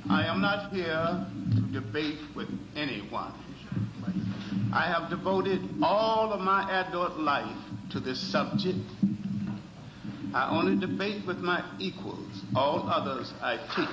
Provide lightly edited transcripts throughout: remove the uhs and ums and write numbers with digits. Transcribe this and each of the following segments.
I am not here to debate with anyone. I have devoted all of my adult life to this subject. I only debate with my equals. All others I teach.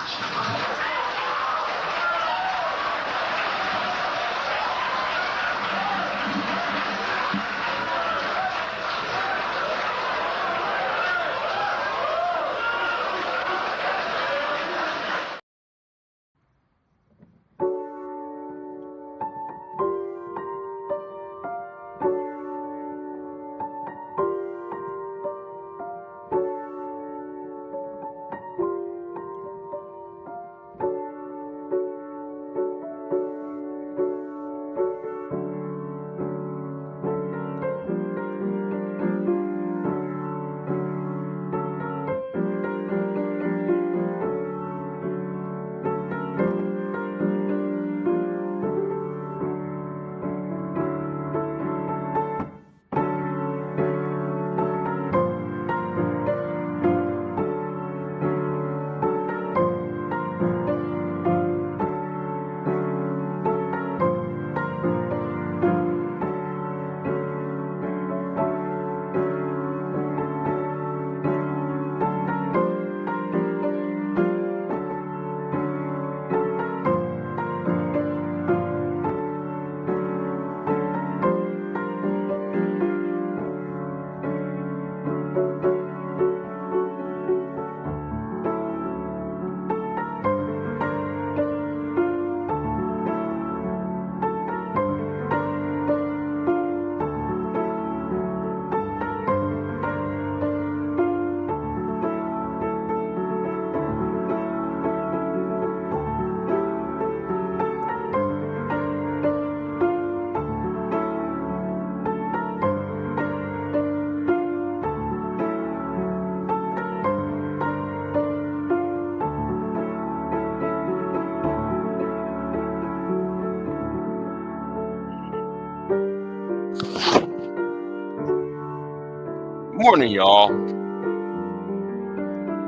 Morning, y'all.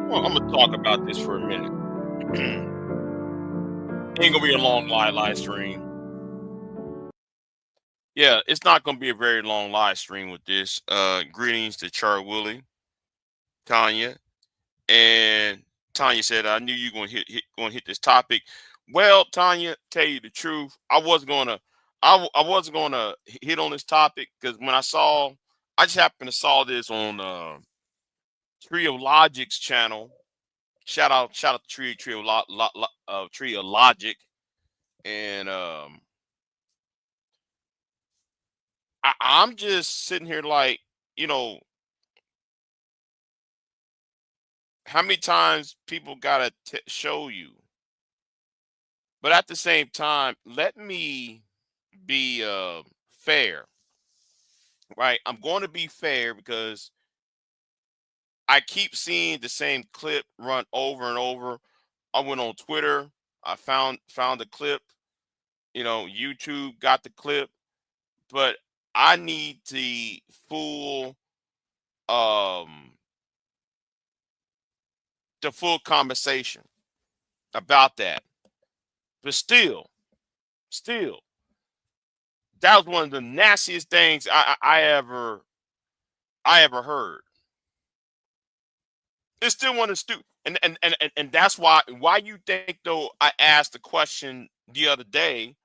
Well, I'm gonna talk about this for a minute. Ain't gonna be a long live stream. Yeah, it's not gonna be a very long live stream with this. Greetings to Char Willie, Tanya, and Tanya said, "I knew you gonna hit this topic." Well, Tanya, tell you the truth, I wasn't gonna hit on this topic because when I just happened to saw this on Tree of Logic's channel. Shout out to Tree of Logic, and I'm just sitting here like, you know, how many times people gotta show you, but at the same time, let me be fair, right? I'm going to be fair because I keep seeing the same clip run over and over. I went on Twitter, I found the clip, YouTube got the clip, but I need the full um full conversation about that. But still, that was one of the nastiest things I ever heard. It's still one of the stupid, and that's why you think though I asked the question the other day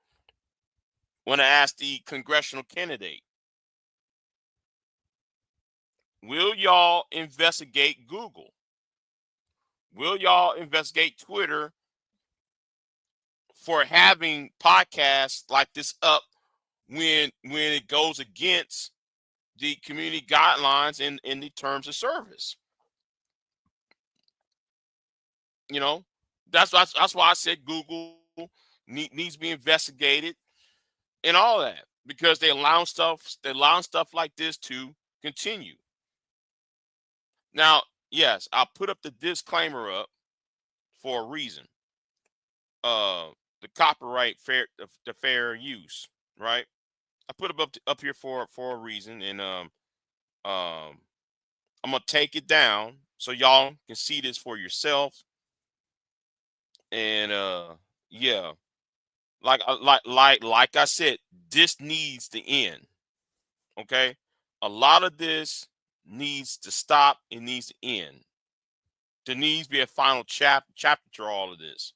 when I asked the congressional candidate, will y'all investigate Google? Will y'all investigate Twitter for having podcasts like this up when it goes against the community guidelines in the terms of service? You know, that's why I said Google needs to be investigated and all that because they allowing stuff like this to continue. Now, yes, I'll put up the disclaimer up for a reason. Uh, the copyright the fair use, right? I put it up here for a reason, and I'm gonna take it down so y'all can see this for yourself. And yeah, like I said, this needs to end. Okay, a lot of this needs to stop. It needs to end. There needs to be a final chapter to all of this.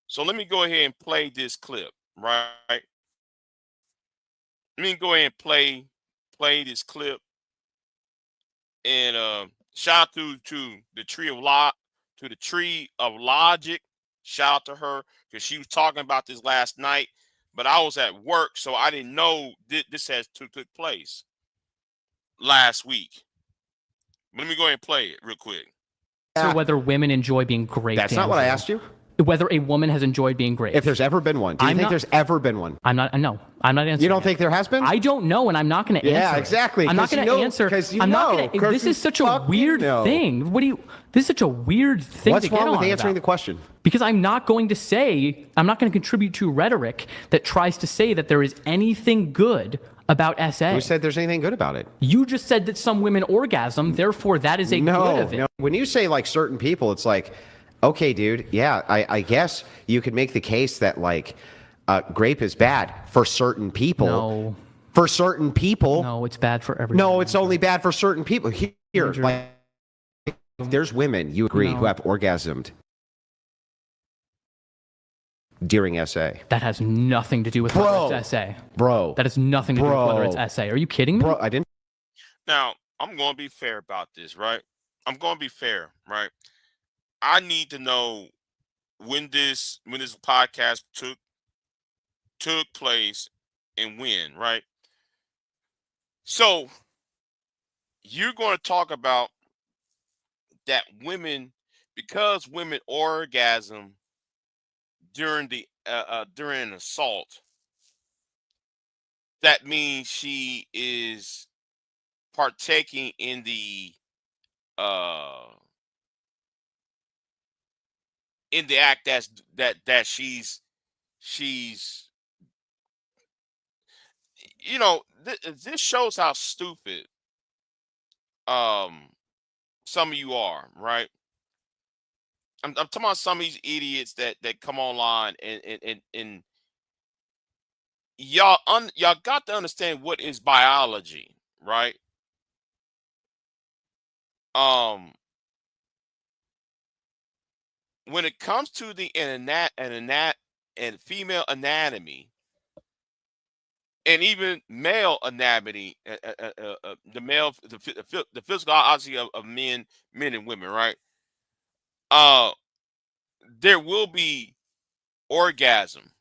So let me go ahead and play this clip. Right, let me go ahead and play this clip. And shout out to the tree of logic. Shout out to her because she was talking about this last night, but I was at work, so I didn't know this took place last week. Let me go ahead and play it real quick. Answer whether women enjoy being raped. That's not what I asked you. Whether a woman has enjoyed being raped. If there's ever been one. Do you think there's ever been one? I'm not. No, I'm not answering. You don't think there has been? I don't know, and I'm not going to answer. Yeah, exactly. I'm not going to answer. I'm not going to. This is such a weird thing. This is such a weird thing What's to get on wrong with answering about. the question? Because I'm not going to contribute to rhetoric that tries to say that there is anything good about SA. Who said there's anything good about it? You just said that some women orgasm, therefore that is a good of it. No. When you say like certain people, it's like, okay, dude, yeah, I guess you could make the case that like grape is bad for certain people. No. For certain people. No, it's bad for everyone. No, it's only bad for certain people. Here, like, there's women, you agree, who have orgasmed during SA. That has nothing to do with whether it's SA. Bro. That has nothing to do with whether it's SA. Are you kidding me? Bro, I didn't. Now, I'm going to be fair about this, right? I'm going to be fair, right? I need to know when this podcast took place and when, right? So you're going to talk about that women, because women orgasm during an assault, that means she is partaking in the act that she's this shows how stupid some of you are, right? I'm talking about some of these idiots that come online and y'all got to understand what is biology, right? When it comes to the and female anatomy, and even male anatomy, the physical obviously of men and women, right? There will be orgasm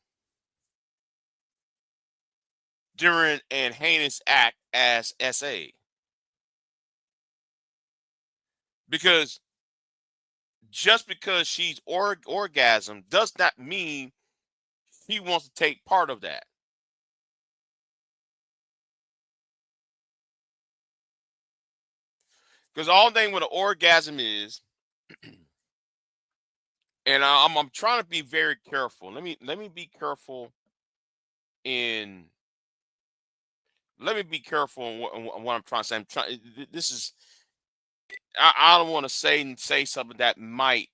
during an heinous act as SA, because just because she's orgasm does not mean he wants to take part of that. Because all thing with an orgasm is, and I'm trying to be very careful. Let me be careful in. Let me be careful in what I'm trying to say. This is. I don't want to say something that might.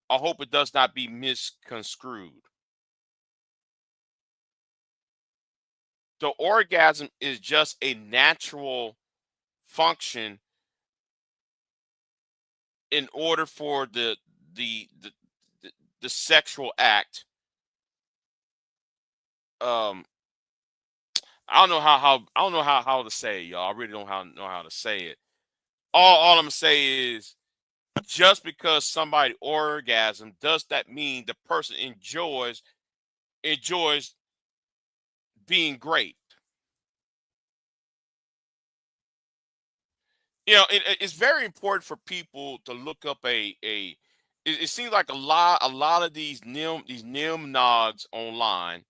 I hope it does not be misconstrued. The orgasm is just a natural function in order for the sexual act. I don't know how to say it, y'all. I really don't know how to say it. All I'm gonna say is, just because somebody orgasm does that mean the person enjoys being great. It's very important for people to look up it seems like a lot of these nim nogs online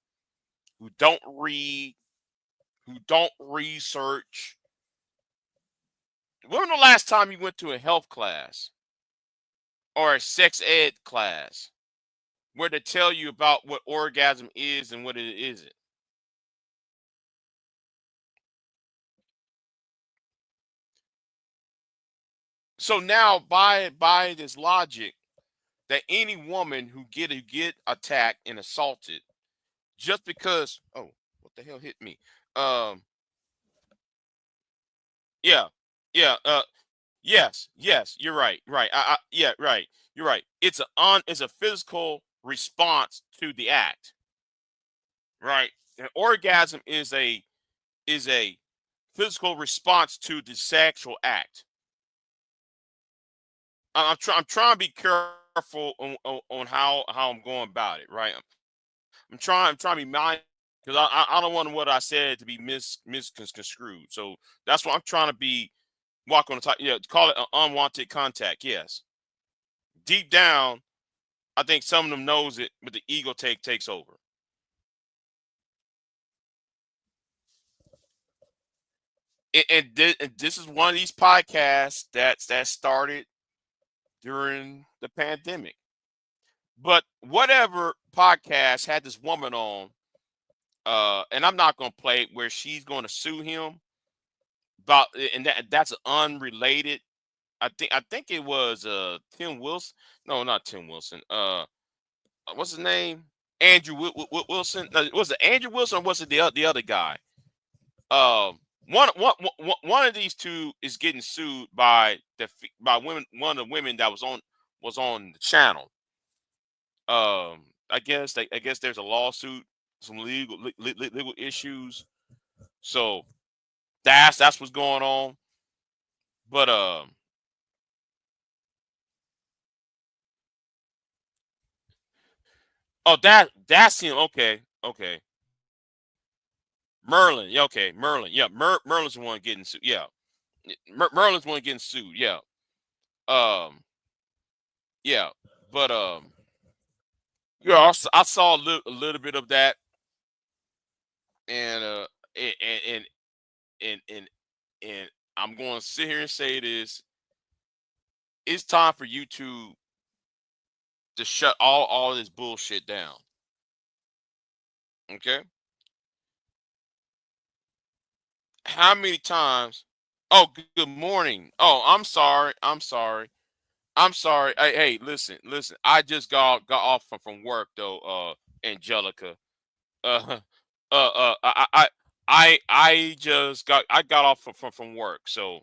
who don't read, who don't research. When was the last time you went to a health class or a sex ed class where they tell you about what orgasm is and what it isn't? So now, by this logic, that any woman who get attacked and assaulted just because, oh, what the hell hit me? Um, yeah, yeah, yes, you're right, right. Yeah, right. You're right. It's a physical response to the act, right? An orgasm is a physical response to the sexual act. I'm trying to be careful on how I'm going about it, right? I'm trying to be mindful because I don't want what I said to be misconstrued. So that's why I'm trying to be walk on the top. Yeah, call it an unwanted contact. Yes, deep down, I think some of them knows it, but the ego takes over. And this is one of these podcasts that started during the pandemic. But whatever podcast had this woman on, and I'm not gonna play it where she's gonna sue him about, and that's unrelated. I think it was Tim Wilson. No, not Tim Wilson. What's his name? Andrew Wilson. Was it Andrew Wilson or was it the other guy? Um, one of these two is getting sued by by women. One of the women that was on the channel. I guess there's a lawsuit, some legal issues. So that's what's going on. But oh, that's him. Okay, okay. Merlin. Yeah, okay. Merlin. Yeah, Merlin's the one getting sued. Yeah, Merlin's the one getting sued. Yeah. Um. Yeah. But yeah, I saw a little bit of that, and and and and and, and I'm going to sit here and say this: it's time for YouTube to shut all this bullshit down. Okay. How many times? Oh, good morning. Oh, I'm sorry. I'm sorry. I'm sorry. Hey, listen, listen. I just got off from work though, Angelica. Uh, I just got off from work, so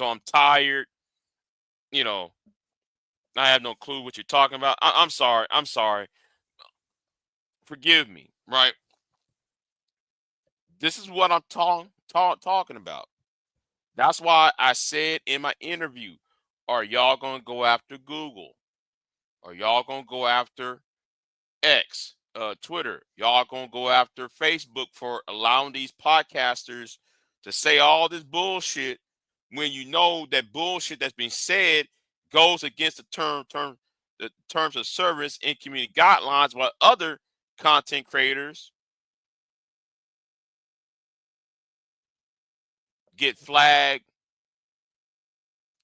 I'm tired. You know, I have no clue what you're talking about. I'm sorry. I'm sorry. Forgive me. Right. This is what I'm talking about. That's why I said in my interview, are y'all gonna go after Google? Are y'all gonna go after X, Twitter? Y'all gonna go after Facebook for allowing these podcasters to say all this bullshit when you know that bullshit that's being said goes against the terms of service and community guidelines, while other content creators get flagged,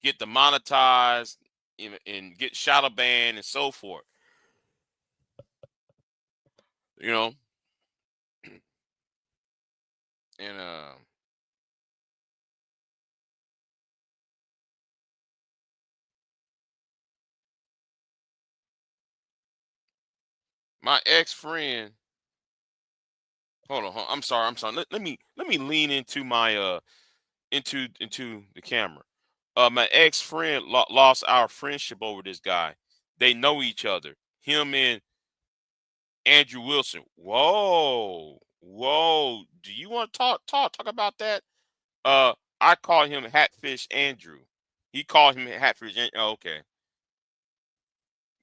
get demonetized, and get shadow banned and so forth. You know, and my ex friend. Hold on, I'm sorry. I'm sorry. Let me lean into my into the camera. My ex friend lost our friendship over this guy. They know each other. Him and Andrew Wilson. Whoa, whoa. Do you want to talk about that? I call him Hatfish Andrew. He called him Hatfish. Oh, okay.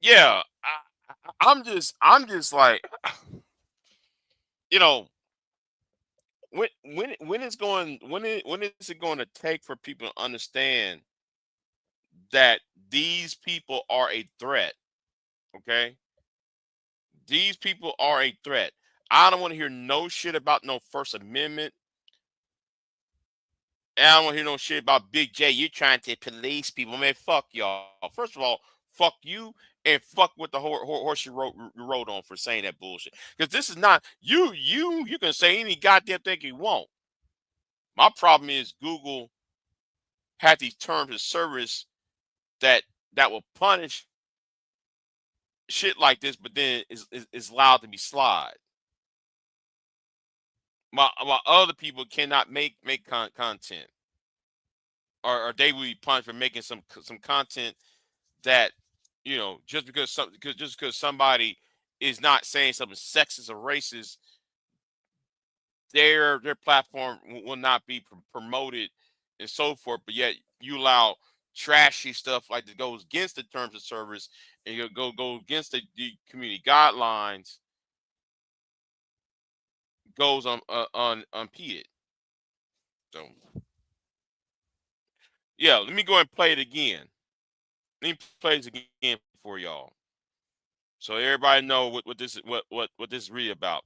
Yeah. I'm just like, you know, when is it going to take for people to understand that these people are a threat? Okay, these people are a threat. I don't want to hear no shit about no First Amendment. And I don't want to hear no shit about Big J. You trying to police people, man? Fuck y'all. First of all, fuck you and fuck what the horse you rode on for saying that bullshit. Because this is not you. You can say any goddamn thing you want. My problem is Google had these terms of service that will punish shit like this, but then is allowed to be slide. While other people cannot make content, or they will be punished for making some content that, just because somebody is not saying something sexist or racist, their platform will not be promoted and so forth. But yet you allow trashy stuff like that goes against the terms of service and you go against the community guidelines, goes unimpeded. So yeah, let me go and play it again. Let me play this again for y'all, so everybody know what this is really about.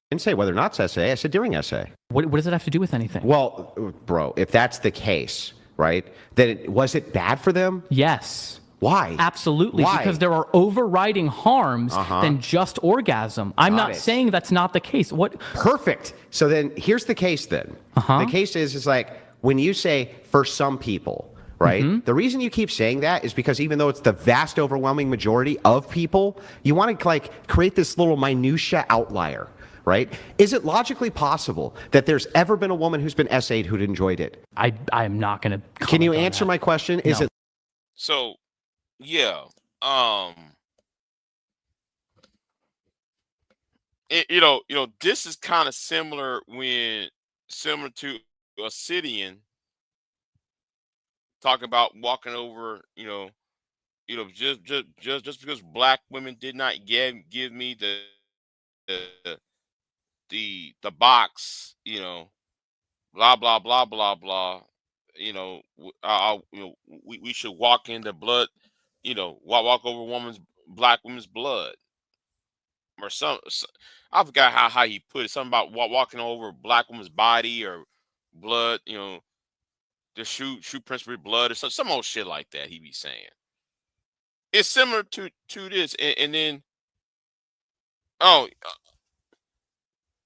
I didn't say whether or not it's essay. I said during essay. What does it have to do with anything? Well, bro, if that's the case, right, then was it bad for them? Yes. Why? Absolutely. Why? Because there are overriding harms than just orgasm. I'm not saying that's not the case. What? Perfect. So then here's the case then. The case is like when you say for some people, right? The reason you keep saying that is because even though it's the vast overwhelming majority of people, you want to like create this little minutia outlier, right? Is it logically possible that there's ever been a woman who's been essayed who'd enjoyed it? I am not going to. Can you answer my question? No. Is it? So, yeah, this is kind of similar to Obsidian talking about walking over, just because black women did not give me the box, blah blah blah blah blah. We should walk in the blood, walk over black woman's blood, or I forgot how he put it. Something about walking over a black woman's body or blood, the shoe prints with blood or some old shit like that. He be saying it's similar to this, and then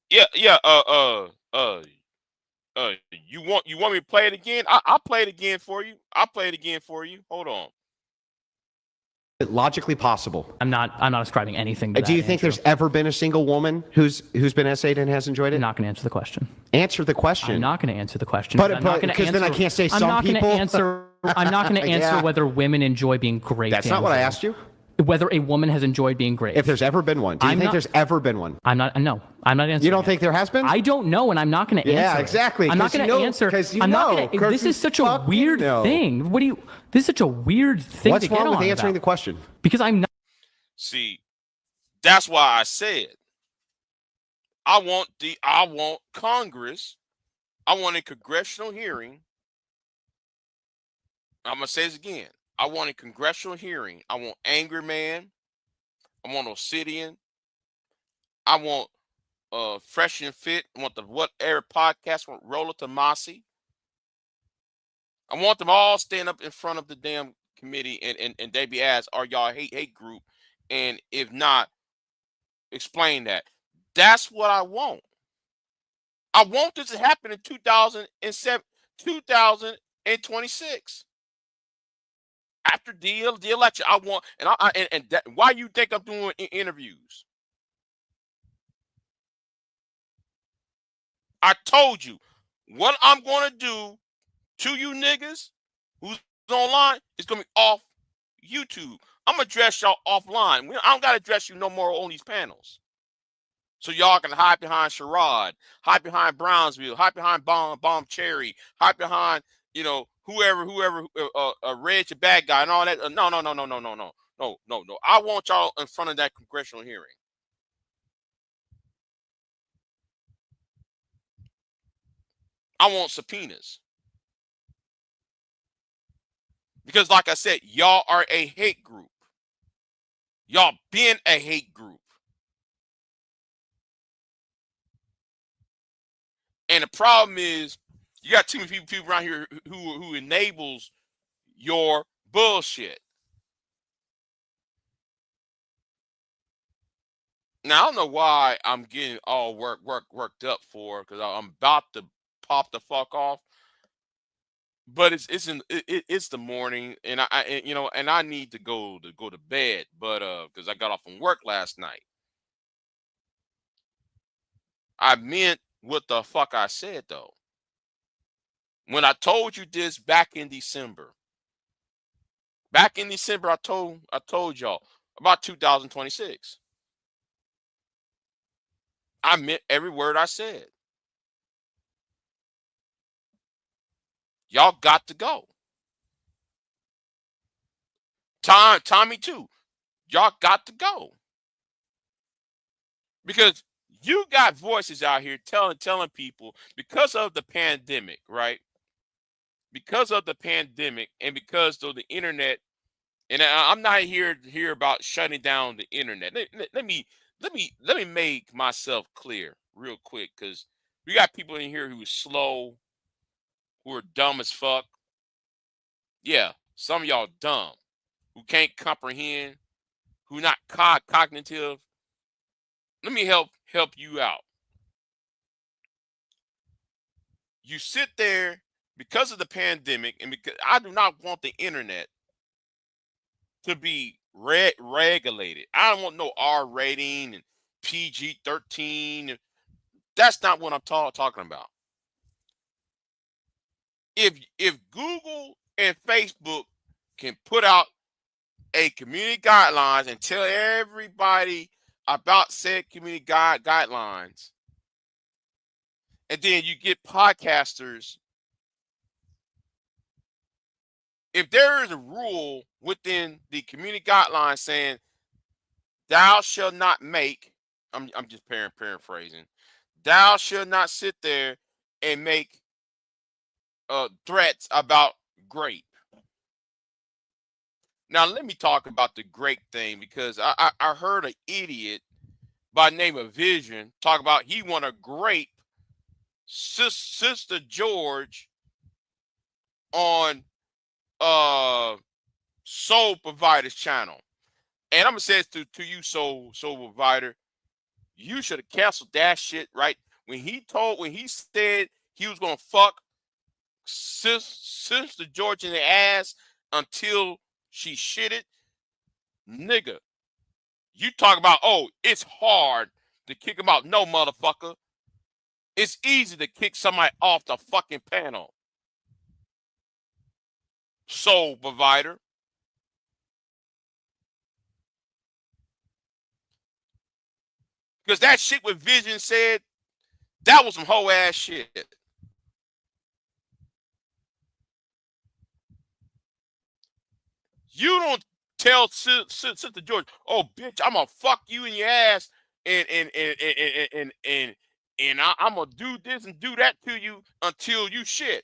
yeah, you want me to play it again? I'll play it again for you. Hold on. Logically possible? I'm not ascribing anything to that. Do you think there's ever been a single woman who's been essayed and has enjoyed it? I'm not going to answer the question. Answer the question. I'm not going to answer the question. But because then I can't say some people. I'm not going to answer whether women enjoy being great. That's not what I asked you. Whether a woman has enjoyed being great. If there's ever been one. Do you think there's ever been one? I'm not. No, I'm not answering. You don't think there has been? I don't know, and I'm not going to answer. Yeah, exactly. I'm not going to answer. I'm not going to. This is such a weird thing. This is such a weird thing to get on. What's wrong with answering the question? Because I'm not. See, that's why I said I want Congress. I want a congressional hearing. I'm gonna say this again. I want a congressional hearing. I want Angry Man. I want Obsidian. I want Fresh and Fit. I want the Whatever Podcast. I want Rolla Tomasi. I want them all stand up in front of the damn committee and they be asked, are y'all a hate group? And if not, explain that. That's what I want. I want this to happen in 2026. After the election, I want, and that, why you think I'm doing interviews? I told you what I'm going to do to you niggas who's online is going to be off YouTube. I'm going to address y'all offline. I don't got to address you no more on these panels. So y'all can hide behind Sherrod, hide behind Brownsville, hide behind Bomb Cherry, hide behind, whoever, Reg the bad guy and all that. No. I want y'all in front of that congressional hearing. I want subpoenas. Because like I said, y'all are a hate group. Y'all been a hate group. And the problem is you got too many people around here who enables your bullshit. Now I don't know why I'm getting all worked up for, because I'm about to pop the fuck off. but it's the morning, and I need to go to bed, but because I got off from work last night. I meant what the fuck I said though. When I told you this back in December. Back in December, I told y'all about 2026. I meant every word I said. Y'all got to go. Tommy too. Y'all got to go. Because you got voices out here telling people because of the pandemic, right? Because of the pandemic and because of the internet, and I'm not here to hear about shutting down the internet. Let me make myself clear real quick, because we got people in here who are slow, who are dumb as fuck. Yeah, some of y'all dumb, who can't comprehend, who not cognitive. Let me help you out. You sit there because of the pandemic, and because I do not want the internet to be regulated. I don't want no R rating and PG-13. That's not what I'm talking about. If Google and Facebook can put out a community guidelines and tell everybody about said community guidelines, and then you get podcasters, if there is a rule within the community guidelines saying thou shalt not make, I'm just paraphrasing, thou shalt not sit there and make threats about grape. Now let me talk about the grape thing, because I heard an idiot by the name of Vision talk about he want to grape Sister George on Soul Provider's channel. And I'm gonna say it to you, Soul Provider, you should have canceled that shit, right? When he said he was gonna fuck Sister George in the ass until she shitted, nigga. You talk about, oh, it's hard to kick him out. No, motherfucker. It's easy to kick somebody off the fucking panel. Soul Provider. Because that shit with Vision said, that was some hoe ass shit. You don't tell Sister George, oh bitch, I'm gonna fuck you in your ass and I'm gonna do this and do that to you until you shit.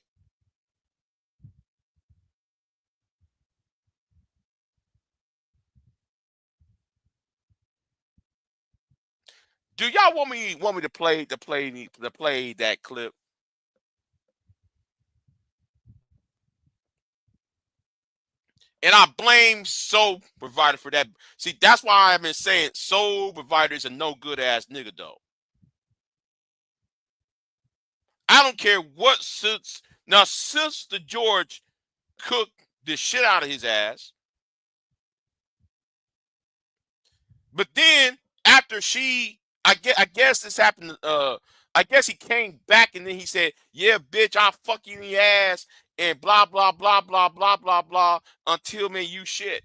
Do y'all want me to play that clip? And I blame Soul Provider for that. See, that's why I've been saying Soul Provider is a no good ass nigga though. I don't care what now Sister George cooked the shit out of his ass. But then after I guess this happened, I guess he came back and then he said, yeah, bitch, I'll fuck you in your ass and blah, blah, blah, blah, blah, blah, blah, until, man, you shit.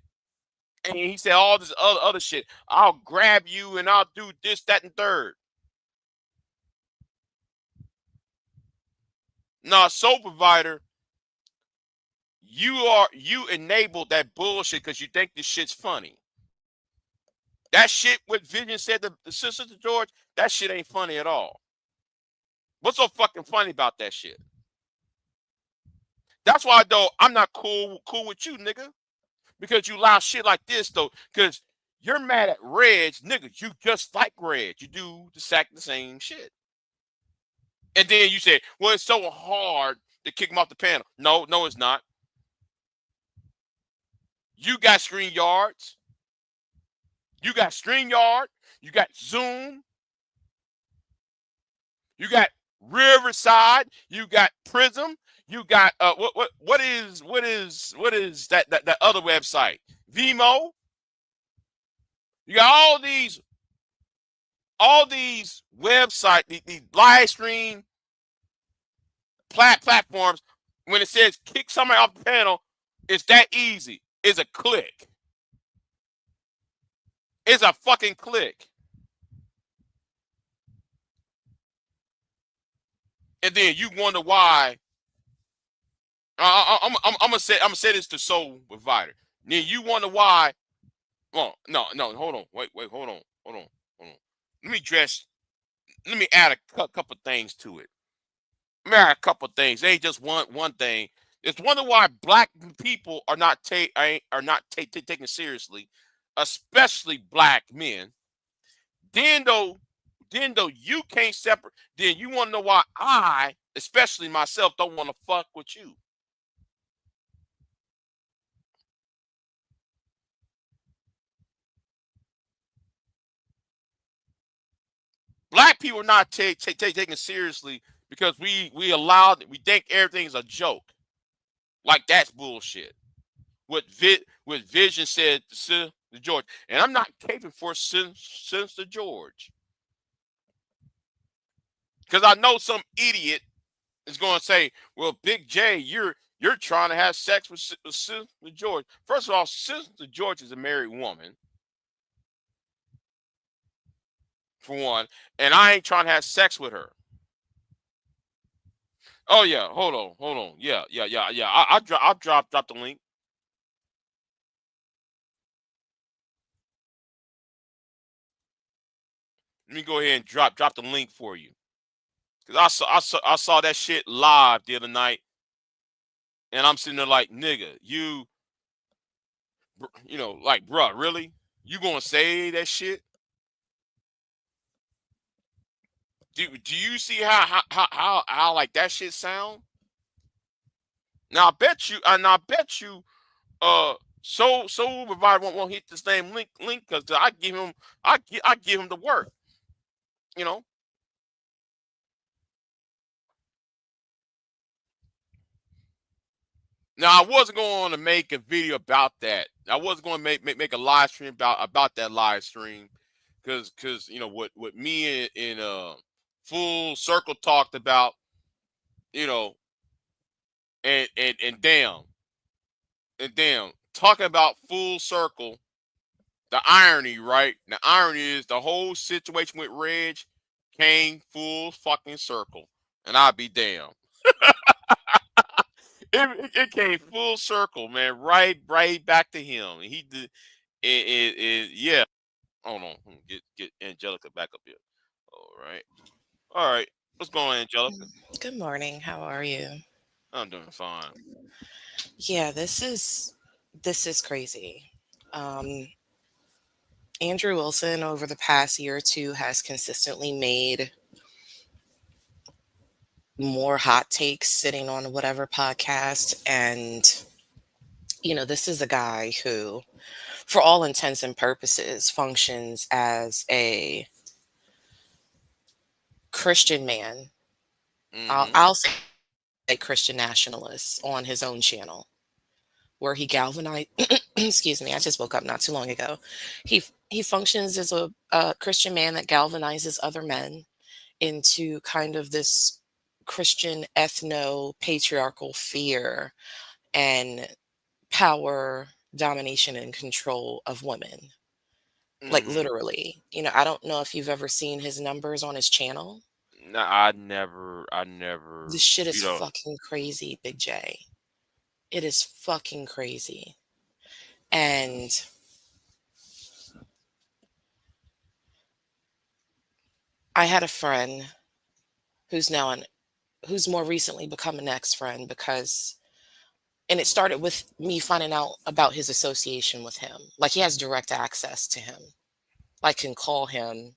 And he said all this other shit. I'll grab you and I'll do this, that, and third. Now, Soul Provider, you enabled that bullshit because you think this shit's funny. That shit what Vision said to Sister George, that shit ain't funny at all. What's so fucking funny about that shit? That's why, though, I'm not cool with you, nigga. Because you allow shit like this, though. Because you're mad at Reg, nigga. You just like Reg. You do the same shit. And then you say, well, it's so hard to kick him off the panel. No, it's not. You got StreamYards. You got StreamYard. You got Zoom. You got Riverside. You got Prism. You got what is that other website? Vimo. You got all these websites, these live stream platforms. When it says kick somebody off the panel, it's that easy. It's a click. It's a fucking click. And then you wonder why. I'm gonna say this to Soul Provider. Then you wonder why. Well, no, hold on, wait, hold on. Let me add a couple things to it. Let me add a couple things. They ain't just one thing. It's wonder why black people are not taken seriously, especially black men. Then though you can't separate. Then you want to know why I, especially myself, don't want to fuck with you. Black people are not taken seriously because we think everything's a joke. Like that's bullshit. What Vision said to George, and I'm not caping for Sister George, because I know some idiot is going to say, "Well, Big J, you're trying to have sex with Sister George." First of all, Sister George is a married woman, for one, and I ain't trying to have sex with her. Oh yeah, hold on. Yeah. I'll drop the link. Let me go ahead and drop the link for you, because I saw that shit live the other night, and I'm sitting there like, nigga, you know, like, bruh, really? You gonna say that shit? Do you see how like that shit sound? Now I bet you, Soul Provider won't hit the same link because I give him the work, you know. Now I wasn't going to make a video about that. I wasn't going to make a live stream about that live stream, because you know what me and Full Circle talked about, you know, and damn talking about Full Circle. The irony, right? The irony is the whole situation with Reg came full fucking circle, and I'll be damned. It came full circle, man. Right back to him. And he did it. Yeah. Hold on. Get Angelica back up here. All right. What's going on, Angelica? Good morning. How are you? I'm doing fine. Yeah, this is crazy. Andrew Wilson over the past year or two has consistently made more hot takes sitting on whatever podcast, and this is a guy who, for all intents and purposes, functions as a Christian man. I'll say a Christian nationalist on his own channel, where he galvanized excuse me, I just woke up not too long ago. He functions as a Christian man that galvanizes other men into kind of this Christian ethno-patriarchal fear and power, domination, and control of women. Like literally. I don't know if you've ever seen his numbers on his channel. No, I never. This shit is fucking crazy, Big J. It is fucking crazy. And I had a friend who's more recently become an ex-friend, and it started with me finding out about his association with him. Like, he has direct access to him. I can call him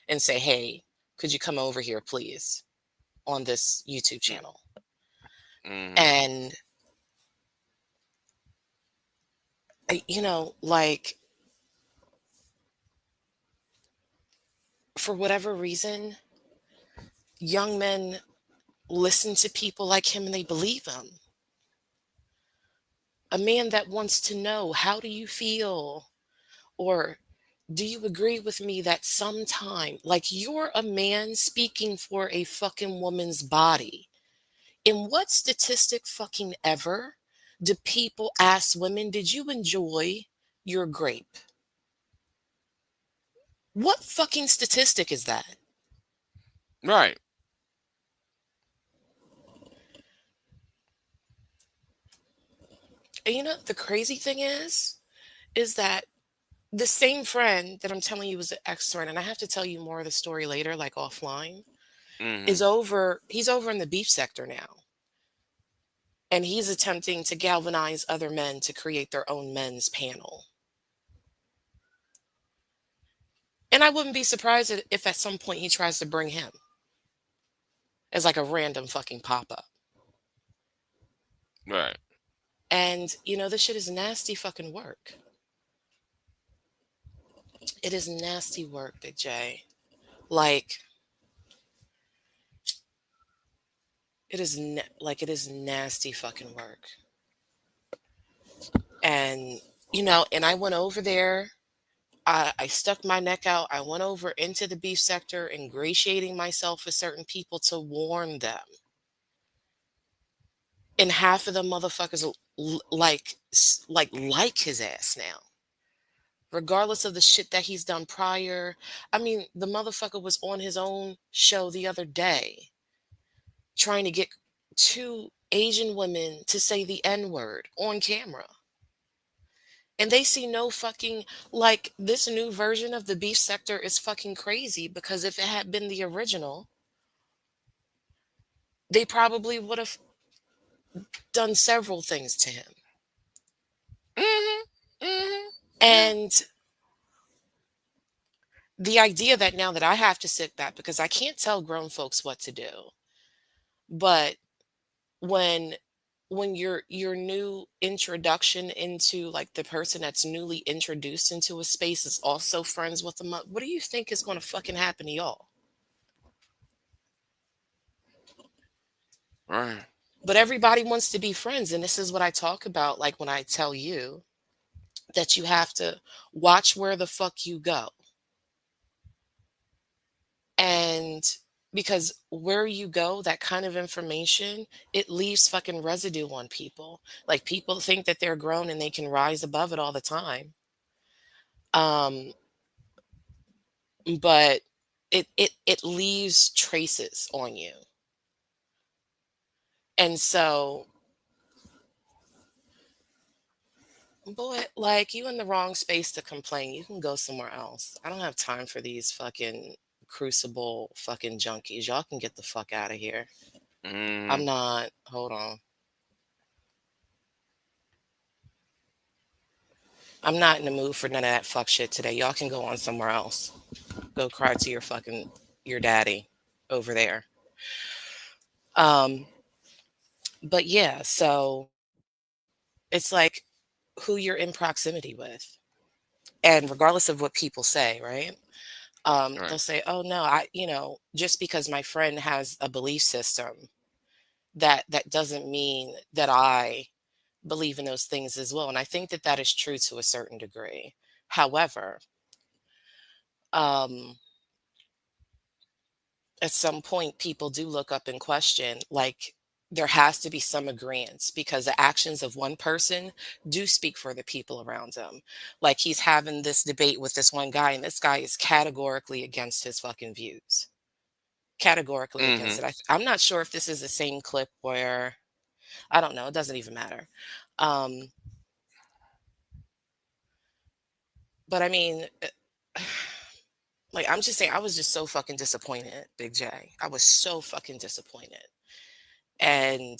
and say, hey, could you come over here, please, on this YouTube channel? And for whatever reason, young men listen to people like him and they believe him. A man that wants to know, how do you feel? Or do you agree with me that sometime, like you're a man speaking for a fucking woman's body. In what statistic fucking ever do people ask women, did you enjoy your grape? What fucking statistic is that? Right. And you know, the crazy thing is that the same friend that I'm telling you was an ex-friend, and I have to tell you more of the story later, like offline, Mm-hmm. he's over in the beef sector now. And he's attempting to galvanize other men to create their own men's panel. And I wouldn't be surprised if at some point he tries to bring him as like a random fucking pop-up. Right. And, you know, this shit is nasty fucking work. It is nasty work, Big J. Like, it is it is nasty fucking work. And, you know, and I went over there. I stuck my neck out. I went over into the beef sector, ingratiating myself with certain people to warn them. And half of the motherfuckers like his ass now, regardless of the shit that he's done prior. I mean, the motherfucker was on his own show the other day trying to get 2 Asian women to say the N-word on camera. And they see no fucking, like, this new version of the beef sector is fucking crazy, because if it had been the original, they probably would have done several things to him. Mm-hmm. Mm-hmm. And the idea that now that I have to sit back, because I can't tell grown folks what to do, but when your new introduction into, like, the person that's newly introduced into a space is also friends with them, what do you think is going to fucking happen to y'all? Right. But everybody wants to be friends, and this is what I talk about, like, when I tell you that you have to watch where the fuck you go. And because where you go, that kind of information, it leaves fucking residue on people. Like, people think that they're grown and they can rise above it all the time. But it leaves traces on you. And so, boy, like, you in the wrong space to complain. You can go somewhere else. I don't have time for these fucking crucible fucking junkies. Y'all can get the fuck out of here. Mm-hmm. I'm not. Hold on. I'm not in the mood for none of that fuck shit today. Y'all can go on somewhere else. Go cry to your daddy over there. But yeah, so it's like who you're in proximity with. And regardless of what people say, right? They'll Right. say, "Oh no, just because my friend has a belief system, that doesn't mean that I believe in those things as well." And I think that that is true to a certain degree. However, um, at some point, people do look up and question, like, there has to be some agreement, because the actions of one person do speak for the people around him. Like, he's having this debate with this one guy, and this guy is categorically against his fucking views. Categorically against Mm-hmm. it. I'm not sure if this is the same clip where, I don't know. It doesn't even matter. But I mean, like, I'm just saying, I was just so fucking disappointed, Big J. I was so fucking disappointed. And,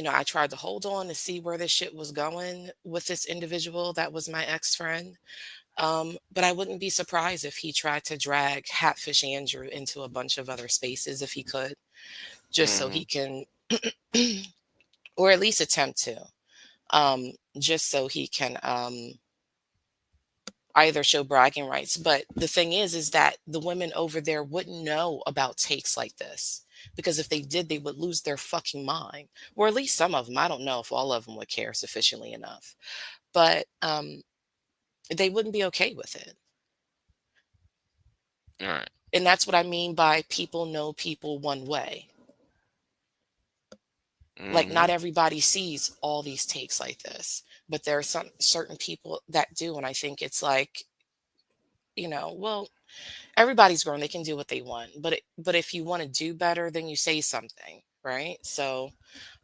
I tried to hold on to see where this shit was going with this individual that was my ex-friend. But I wouldn't be surprised if he tried to drag Hatfish Andrew into a bunch of other spaces if he could, just so Mm-hmm. he can, or at least attempt to, just so he can either show bragging rights. But the thing is that the women over there wouldn't know about takes like this, because if they did, they would lose their fucking mind. Or at least some of them. I don't know if all of them would care sufficiently enough, but they wouldn't be okay with it. All right. And that's what I mean by people know people one way. Like, not everybody sees all these takes like this, but there are some certain people that do. And I think it's like, well, everybody's grown. They can do what they want. But if you want to do better, then you say something, right? So,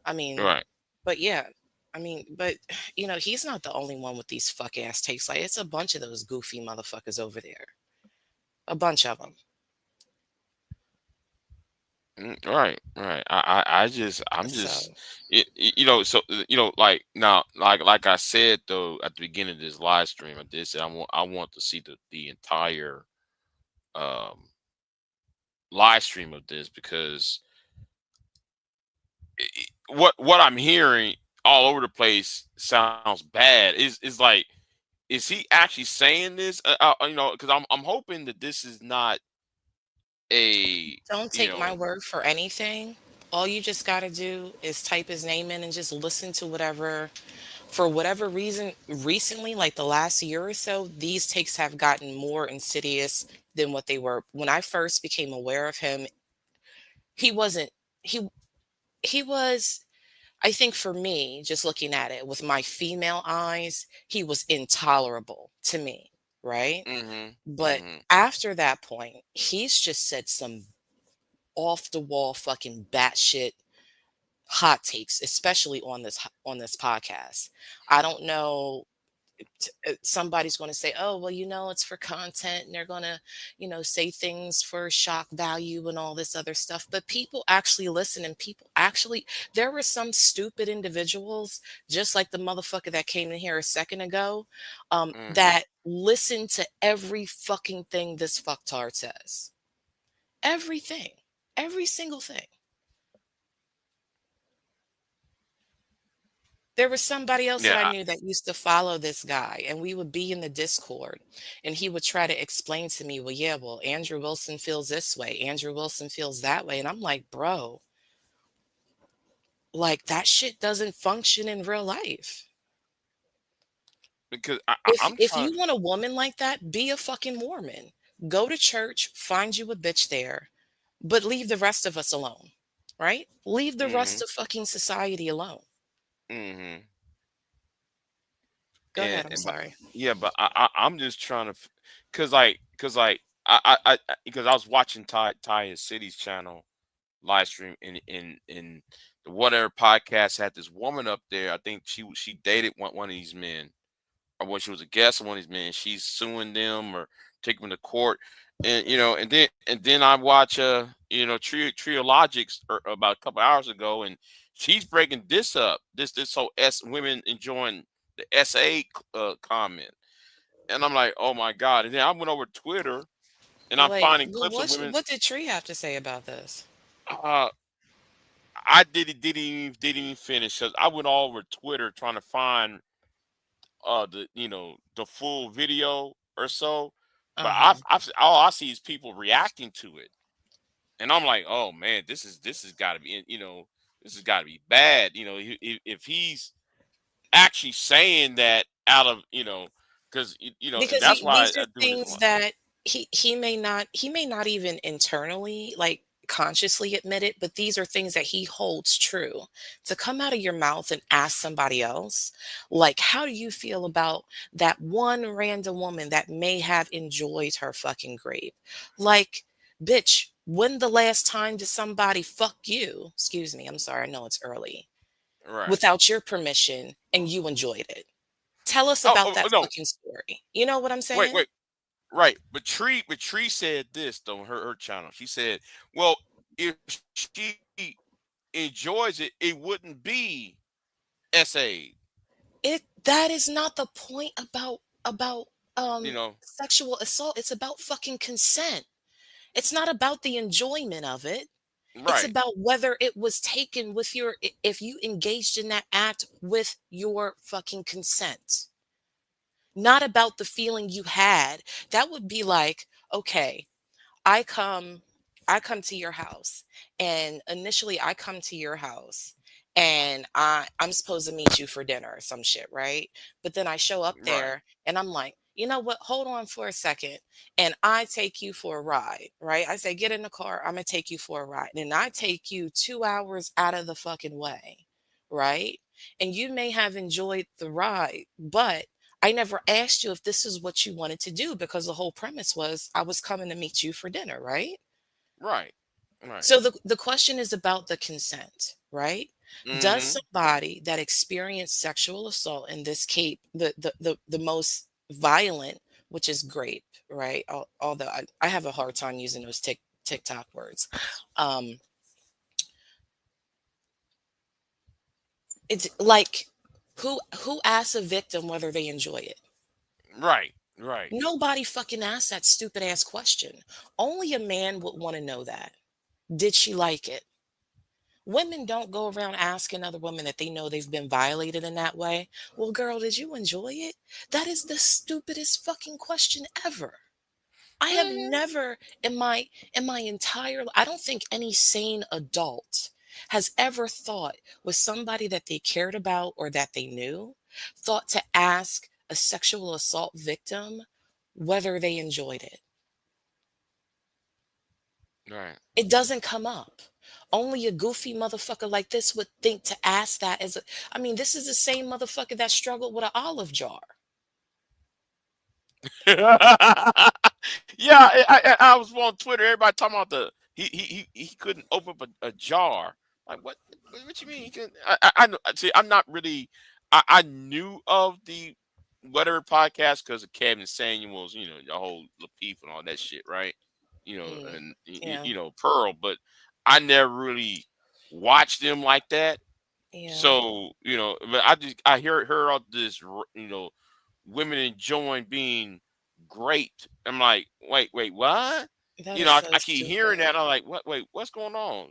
I mean, Right. but yeah, I mean, but he's not the only one with these fuck ass takes. Like, it's a bunch of those goofy motherfuckers over there. A bunch of them. Right. Right. I'm just, So, so like now, like I said though at the beginning of this live stream, I did say I want to see the entire um live stream of this, because what I'm hearing all over the place sounds bad. Is like, is he actually saying this? Because I'm hoping that this is not a don't you take my know word for anything. All you just got to do is type his name in and just listen to whatever. For whatever reason, recently, like the last year or so, these takes have gotten more insidious than what they were. When I first became aware of him, he wasn't, he, he was, I think for me, just looking at it with my female eyes, he was intolerable to me, right? hmm But hmm after that point, he's just said some off the wall fucking batshit hot takes, especially on this podcast. I don't know. Somebody's going to say, "Oh, well, it's for content," and they're going to, say things for shock value and all this other stuff. But people actually listen, and people actually. There were some stupid individuals, just like the motherfucker that came in here a second ago, hmm that listen to every fucking thing this fucktard says. Everything, every single thing. There was somebody else that I Yeah. knew that used to follow this guy, and we would be in the Discord, and he would try to explain to me, well, yeah, well, Andrew Wilson feels this way, Andrew Wilson feels that way. And I'm like, bro, like that shit doesn't function in real life. Because If I'm if trying. you want a woman like that, be a fucking Mormon. Go to church, find you a bitch there, but leave the rest of us alone. Right? Leave the rest hmm of fucking society alone. hmm Go ahead, I'm but sorry. yeah, but I'm just trying to, cause like because I was watching Ty City's channel live stream, in the whatever podcast had this woman up there. I think she dated one of these men, or when she was a guest of one of these men. She's suing them or taking them to court, and then I watch Triologics about a couple hours ago, and she's breaking this up. This whole women enjoying the SA comment, and I'm like, oh my god! And then I went over to Twitter, and I'm Wait, finding well, clips of women. what did Tree have to say about this? Uh, I didn't even finish, 'cause I went all over Twitter trying to find the full video or so, but Uh-huh. I've all I see is people reacting to it, and I'm like, oh man, this has got to be, this has got to be bad. If he's actually saying that out of, because and Because that's why these are I do this things one. that he may not even internally, like, consciously admit it, but these are things that he holds true. To come out of your mouth and ask somebody else, like, how do you feel about that one random woman that may have enjoyed her fucking grape? Like, bitch, when the last time did somebody fuck you? Excuse me, I'm sorry, I know it's early. Right. Without your permission and you enjoyed it. Tell us Oh, about that no, fucking story. You know what I'm wait, saying? wait. Right, but Tree said this though on her channel. She said, "Well, if she enjoys it, it wouldn't be SA." That is not the point about You know, sexual assault. It's about fucking consent. It's not about the enjoyment of it. It's right? about whether it was taken with if you engaged in that act with your fucking consent. not about the feeling you had. That would be like, okay, I come I come to your house, and initially I come to your house and I'm supposed to meet you for dinner or some shit, right? But then I show up Right. there and I'm like, "You know what? Hold on for a second." And I take you for a ride, right? I say, "Get in the car. I'm going to take you for a ride." And I take you 2 hours out of the fucking way, right? And you may have enjoyed the ride, but I never asked you if this is what you wanted to do, because the whole premise was I was coming to meet you for dinner, right? Right. Right. So the question is about the consent, right? Does Mm-hmm. somebody that experienced sexual assault, in this case, the most violent, which is grape, right? Although I have a hard time using those TikTok words. Um, it's like, who asks a victim whether they enjoy it? Right. Right. Nobody fucking asks that stupid ass question. Only a man would want to know that. Did she like it? Women don't go around asking other women that they know they've been violated in that way. Well, girl, did you enjoy it? That is the stupidest fucking question ever. I have Mm-hmm. never in my entire I don't think any sane adult has ever thought, with somebody that they cared about or that they knew, thought to ask a sexual assault victim whether they enjoyed it. Right. It doesn't come up. Only a goofy motherfucker like this would think to ask that as a I mean, this is the same motherfucker that struggled with an olive jar. Yeah, I was on Twitter. Everybody talking about he couldn't open up a jar. Like what you mean? He can? I know. See, I'm not really. I knew of the whatever podcast because of Kevin Samuels. The whole Lapeef and all that shit, right? Mm, And yeah, Pearl, but I never really watched them like that. yeah. So but I heard all this women enjoying being great. I'm like, wait, what? That is so I keep hearing stupid. that. I'm like, what? Wait, what's going on?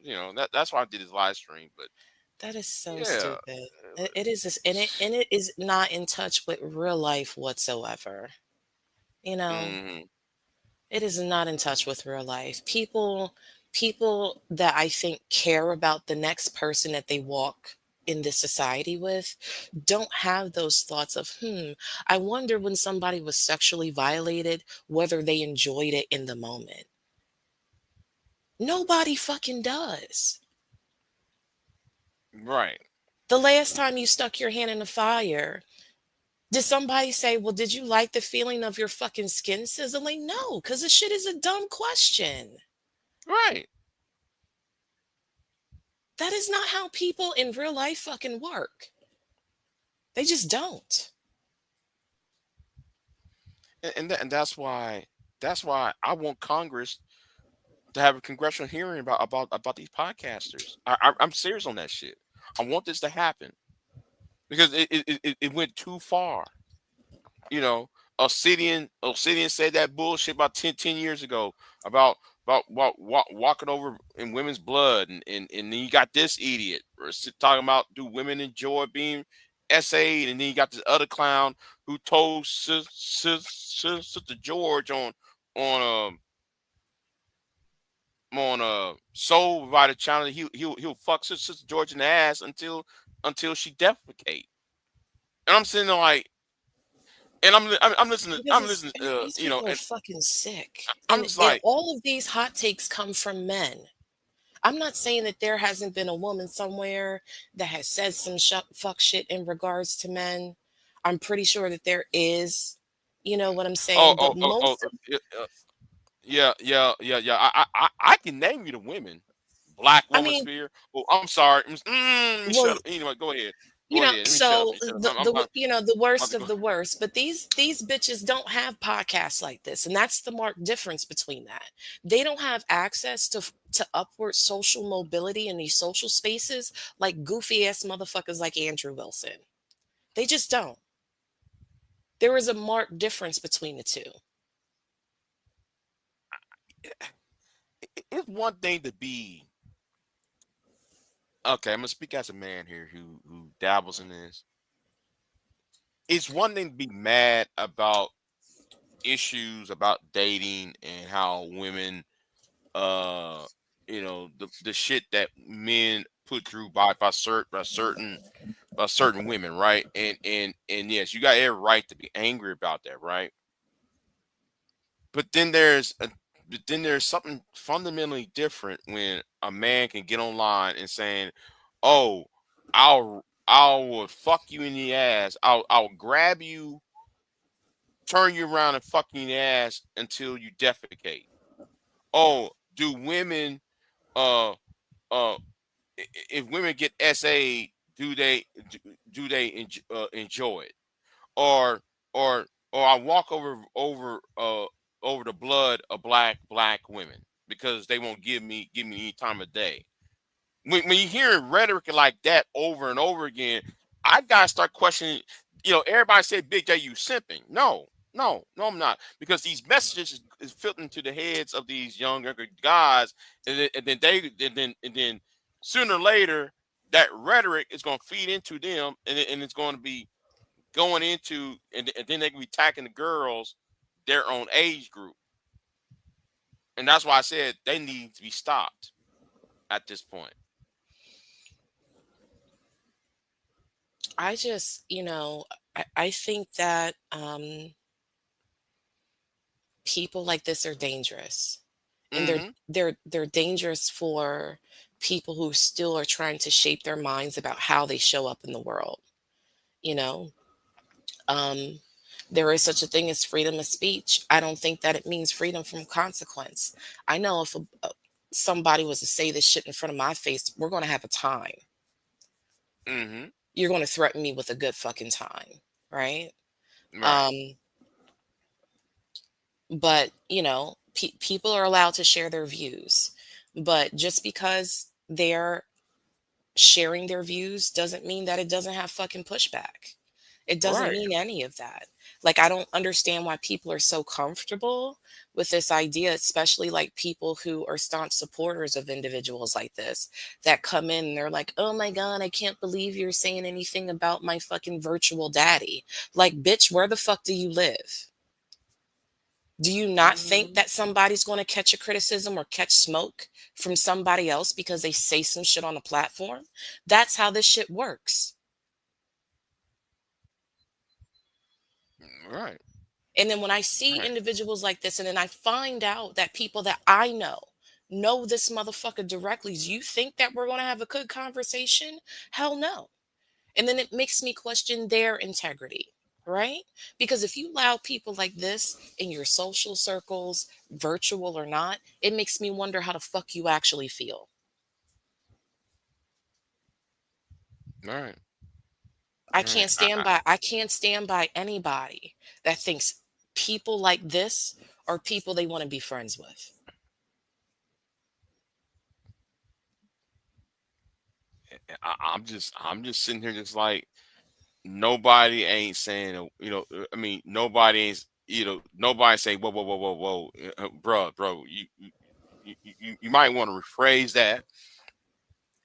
That's why I did this live stream. But That is so yeah, stupid. It is this, and it is not in touch with real life whatsoever. You know, hmm it is not in touch with real life. People that I think care about the next person that they walk in this society with don't have those thoughts of, I wonder when somebody was sexually violated, whether they enjoyed it in the moment. Nobody fucking does. right. The last time you stuck your hand in the fire, did somebody say, well, did you like the feeling of your fucking skin sizzling? No, because this shit is a dumb question. Right. That is not how people in real life fucking work. They just don't. And that's why I want Congress to have a congressional hearing about these podcasters. I'm serious on that shit. I want this to happen because it went too far. You know, Obsidian said that bullshit about 10 years ago about walking over in women's blood, and then you got this idiot talking about, do women enjoy being SA'd, and then you got this other clown who told Sister George on Soul Provider channel that he'll fuck Sister George in the ass until she defecate. And I'm sitting there like, and I'm listening. Because I'm it's, listening. these people are And fucking sick. I'm And, just and like, all of these hot takes come from men. I'm not saying that there hasn't been a woman somewhere that has said some fuck shit in regards to men. I'm pretty sure that there is. You know what I'm oh, saying? But oh, oh, oh, most, yeah. I can name you the women. Black I Woman mean, Spear. Oh, I'm sorry. Let me well, shut up. Anyway, go ahead. Go ahead. Let me shut up. so Let me shut up. the I'm about worst to of go. the worst, but these bitches don't have podcasts like this, and that's the marked difference between that. They don't have access to upward social mobility in these social spaces like goofy ass motherfuckers like Andrew Wilson. They just don't. There is a marked difference between the two. It's one thing to be okay. I'm gonna speak as a man here who dabbles in this. it's one thing to be mad about issues about dating and how women, the shit that men put through by certain women, right? And yes, you got every right to be angry about that, right? But then there's something fundamentally different when a man can get online and saying, "Oh, I will fuck you in the ass. I'll grab you, turn you around, and fuck you in the ass until you defecate." Oh, do women uh uh if women get SA, do they enjoy it? Or or I walk over the blood of black women because they won't give me any time of day. When you hear rhetoric like that over and over again, I gotta start questioning. Everybody said Big J, you simping. No, I'm not, because these messages is filtering into the heads of these younger guys, and then sooner or later that rhetoric is going to feed into them, and it's going to be going into, and then they can be attacking the girls their own age group, and that's why I said they need to be stopped at this point. I just, I think that people like this are dangerous. And Hmm. they're dangerous for people who still are trying to shape their minds about how they show up in the world. You know, um, there is such a thing as freedom of speech. I don't think that it means freedom from consequence. I know if somebody was to say this shit in front of my face, we're going to have a time. Hmm. You're going to threaten me with a good fucking time, right? Right. Um, but people are allowed to share their views, but just because they're sharing their views doesn't mean that it doesn't have fucking pushback. It doesn't Right. mean any of that. Like, I don't understand why people are so comfortable with this idea, especially like people who are staunch supporters of individuals like this that come in and they're like, oh my God, I can't believe you're saying anything about my fucking virtual daddy. Like, bitch, where the fuck do you live? Do you not think Hmm. that somebody's going to catch a criticism or catch smoke from somebody else because they say some shit on a platform? That's how this shit works. Right. And then when I see Right. individuals like this, and then I find out that people that I know this motherfucker directly, do you think that we're going to have a good conversation? Hell no. And then it makes me question their integrity, right? Because if you allow people like this in your social circles, virtual or not, it makes me wonder how the fuck you actually feel. Right. I Right. can't stand by I can't stand by anybody that thinks people like this are people they want to be friends with. I'm just sitting here just like, nobody ain't saying, I mean, nobody ain't, nobody saying, whoa, bro, you might want to rephrase that.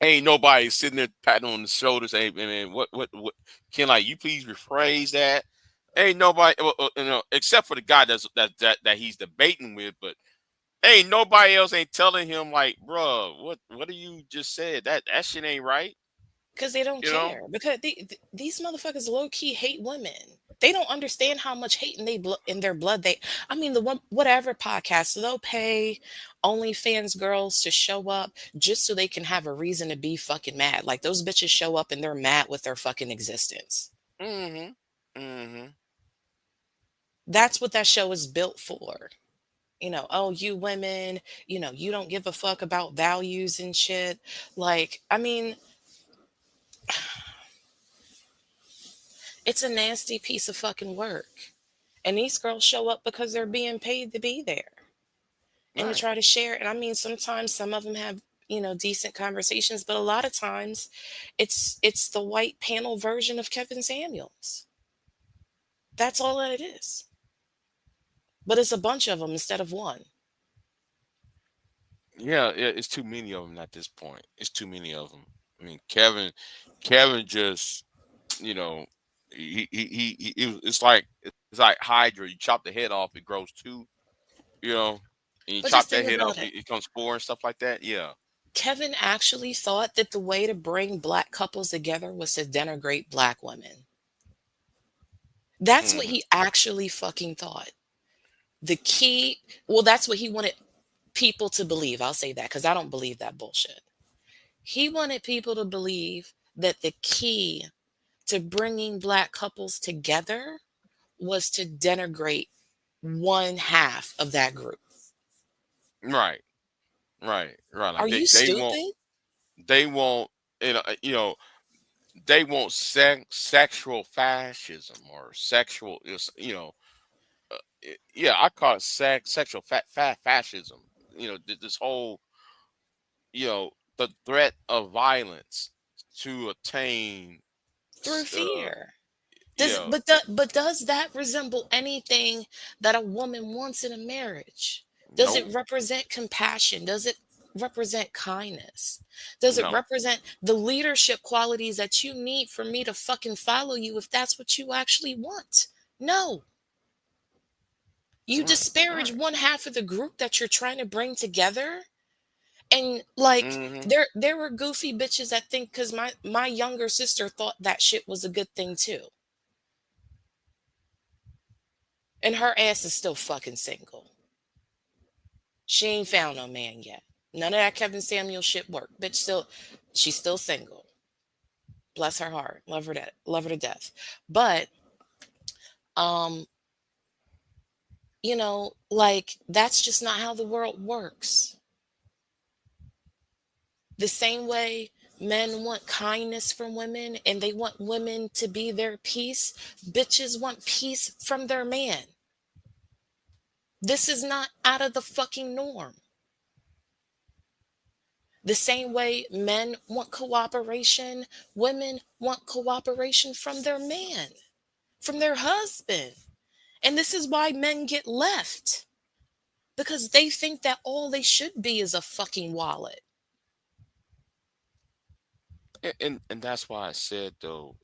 Ain't nobody sitting there patting on the shoulder saying, man, what, can, like, you please rephrase that? Ain't nobody, well, except for the guy that he's debating with, but ain't nobody else ain't telling him like, bro, what do you just said? That shit ain't right, Because they don't you know? care. Because these motherfuckers low key hate women. They don't understand how much hate in their blood. I mean, the one whatever podcast they'll pay OnlyFans girls to show up just so they can have a reason to be fucking mad. Like those bitches show up and they're mad with their fucking existence. Mm-hmm. Mm-hmm. That's what that show is built for. Oh, you women, you don't give a fuck about values and shit. Like, I mean, it's a nasty piece of fucking work. And these girls show up because they're being paid to be there and to Right. try to share. And I mean, sometimes some of them have, decent conversations, but a lot of times it's the white panel version of Kevin Samuels. That's all that it is. But it's a bunch of them instead of one. Yeah, it's too many of them at this point. It's too many of them. I mean, Kevin just, you know, It's like Hydra. You chop the head off, it grows two. You know, and you But chop just that think head off, about it. it comes spore and stuff like that. Yeah. Kevin actually thought that the way to bring black couples together was to denigrate black women. That's what Hmm. he actually fucking thought. The key, well, that's what he wanted people to believe. I'll say that because I don't believe that bullshit. He wanted people to believe that the key to bringing black couples together was to denigrate one half of that group. Right. Right. Are Like you stupid? they won't you know they want sexual fascism or sexual yeah, I call it sexual fascism. This whole the threat of violence to attain Through uh fear. you Does know but does that resemble anything that a woman wants in a marriage? Does it no, represent compassion? Does it represent kindness? Does it no. represent the leadership qualities that you need for me to fucking follow you if that's what you actually want? No. You Right, disparage right. one half of the group that you're trying to bring together. And like Hmm. there were goofy bitches that think because my younger sister thought that shit was a good thing too. And her ass is still fucking single. She ain't found no man yet. None of that Kevin Samuel shit worked. Bitch still she's still single. Bless her heart. Love her to death. But um, like that's just not how the world works. The same way men want kindness from women and they want women to be their peace, bitches want peace from their man. This is not out of the fucking norm. The same way men want cooperation, women want cooperation from their man, from their husband. And this is why men get left because they think that all they should be is a fucking wallet. And that's why I said though,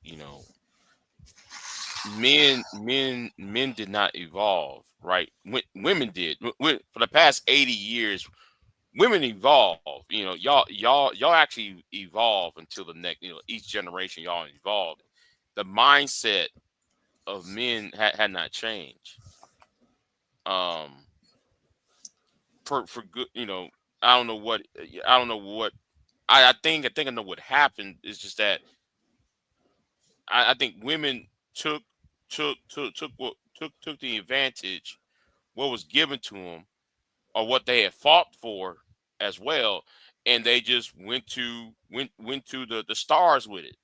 men did not evolve, right? Women did. For the past 80 years, women evolve. Y'all actually evolve until the next, each generation y'all evolved. The mindset of men had not changed. Um, for good, I don't know what I don't know what I think I know what happened is just that I think women took the advantage what was given to them or what they had fought for as well, and they just went to the stars with it,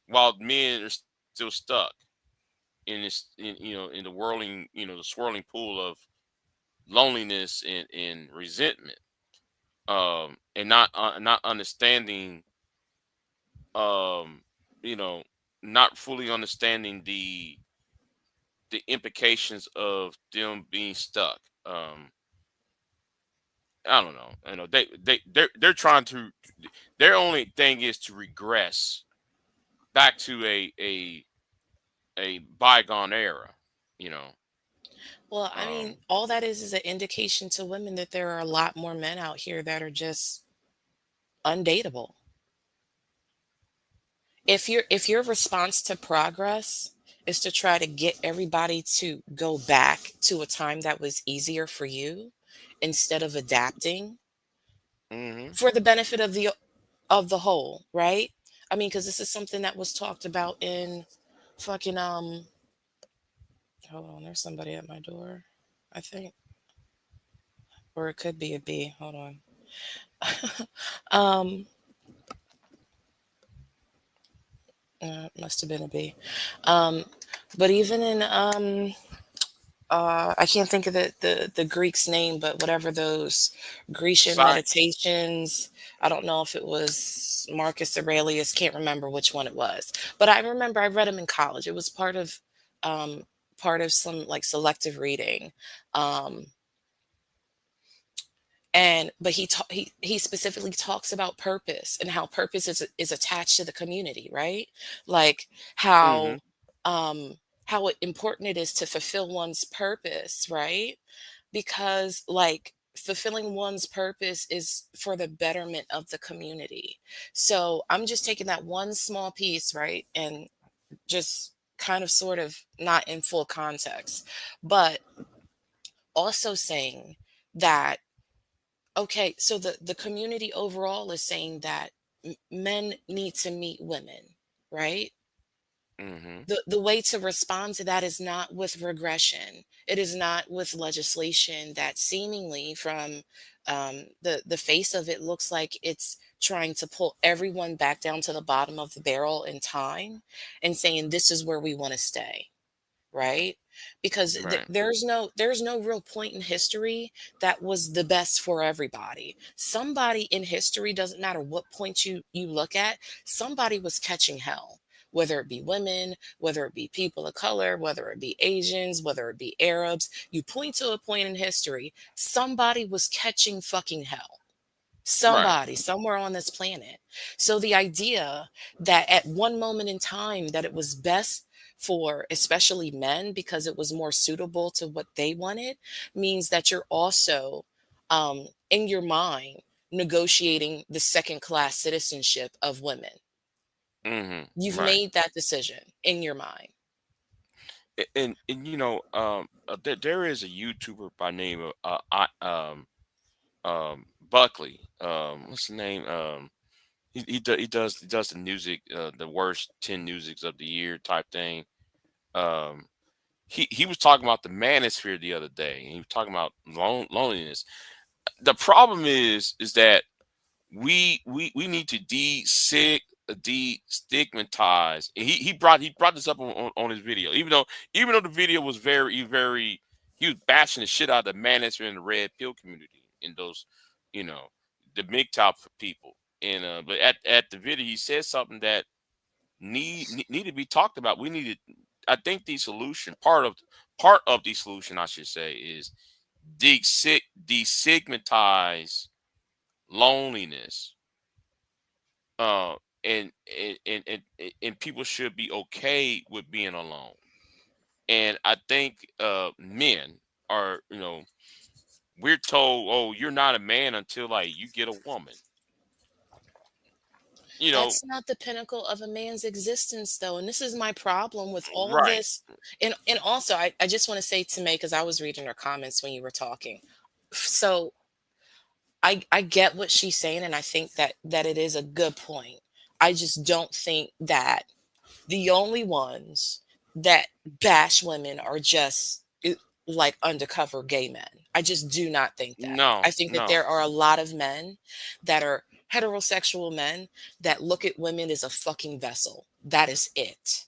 while men are still stuck in this in the whirling the swirling pool of loneliness and resentment, and not understanding, um you know not fully understanding the implications of them being stuck. I don't know. They're trying to. Their only thing is to regress back to a bygone era. You know. Well, I mean, Um. all that is an indication to women that there are a lot more men out here that are just undateable. If your response to progress is to try to get everybody to go back to a time that was easier for you instead of adapting Hmm. for the benefit of the whole, right? I mean, because this is something that was talked about in fucking hold on, there's somebody at my door, I think. Or it could be a bee. Hold on. um Must have been a bee. Um but even in I can't think of the Greek's name, but whatever those Grecian Sci- meditations, I don't know if it was Marcus Aurelius, can't remember which one it was. But I remember I read them in college. It was um part of some like selective reading. Um and but he specifically talks about purpose and how purpose is attached to the community, right? Like how mhm. how important it is to fulfill one's purpose, right? Because like fulfilling one's purpose is for the betterment of the community. So I'm just taking that one small piece, right? And just kind of sort of not in full context, but also saying that, okay, so the community overall is saying that men need to meet women, right? Hmm. The way to respond to that is not with regression. It is not with legislation that seemingly from the face of it looks like it's trying to pull everyone back down to the bottom of the barrel in time and saying this is where we want to stay, right? Because Right. there's no real point in history that was the best for everybody. Somebody in history, doesn't matter what point you look at, somebody was catching hell, whether it be women, whether it be people of color, whether it be Asians, whether it be Arabs. You point to a point in history, somebody was catching fucking hell, Right. somebody somewhere on this planet. So the idea that at one moment in time that it was best for especially men because it was more suitable to what they wanted means that you're also in your mind negotiating the second class citizenship of women. Hmm. You've Right. made that decision in your mind. And there is a YouTuber by name of Buckley. What's the name? He does the music, the worst 10 musics of the year type thing. Um, he was talking about the manosphere the other day, and he was talking about loneliness. The problem is that we need to destigmatize. He brought this up on his video, even though the video was very, he was bashing the shit out of the manosphere and the red pill community and those, you know, the MGTOW people. And but at the video he said something that need to be talked about. We need to, I think the solution, part of the solution I should say, is destigmatize loneliness. uh and people should be okay with being alone. And I think men are, we're told, oh, you're not a man until like you get a woman, you know That's not the pinnacle of a man's existence, though. And this is my problem with all right. this. And also, I just want to say to May, because I was reading her comments when you were talking. So I get what she's saying, and I think that it is a good point. I just don't think that the only ones that bash women are just like undercover gay men. I just do not think that. No, I think that no. there are a lot of men that are heterosexual men that look at women as a fucking vessel. That is it.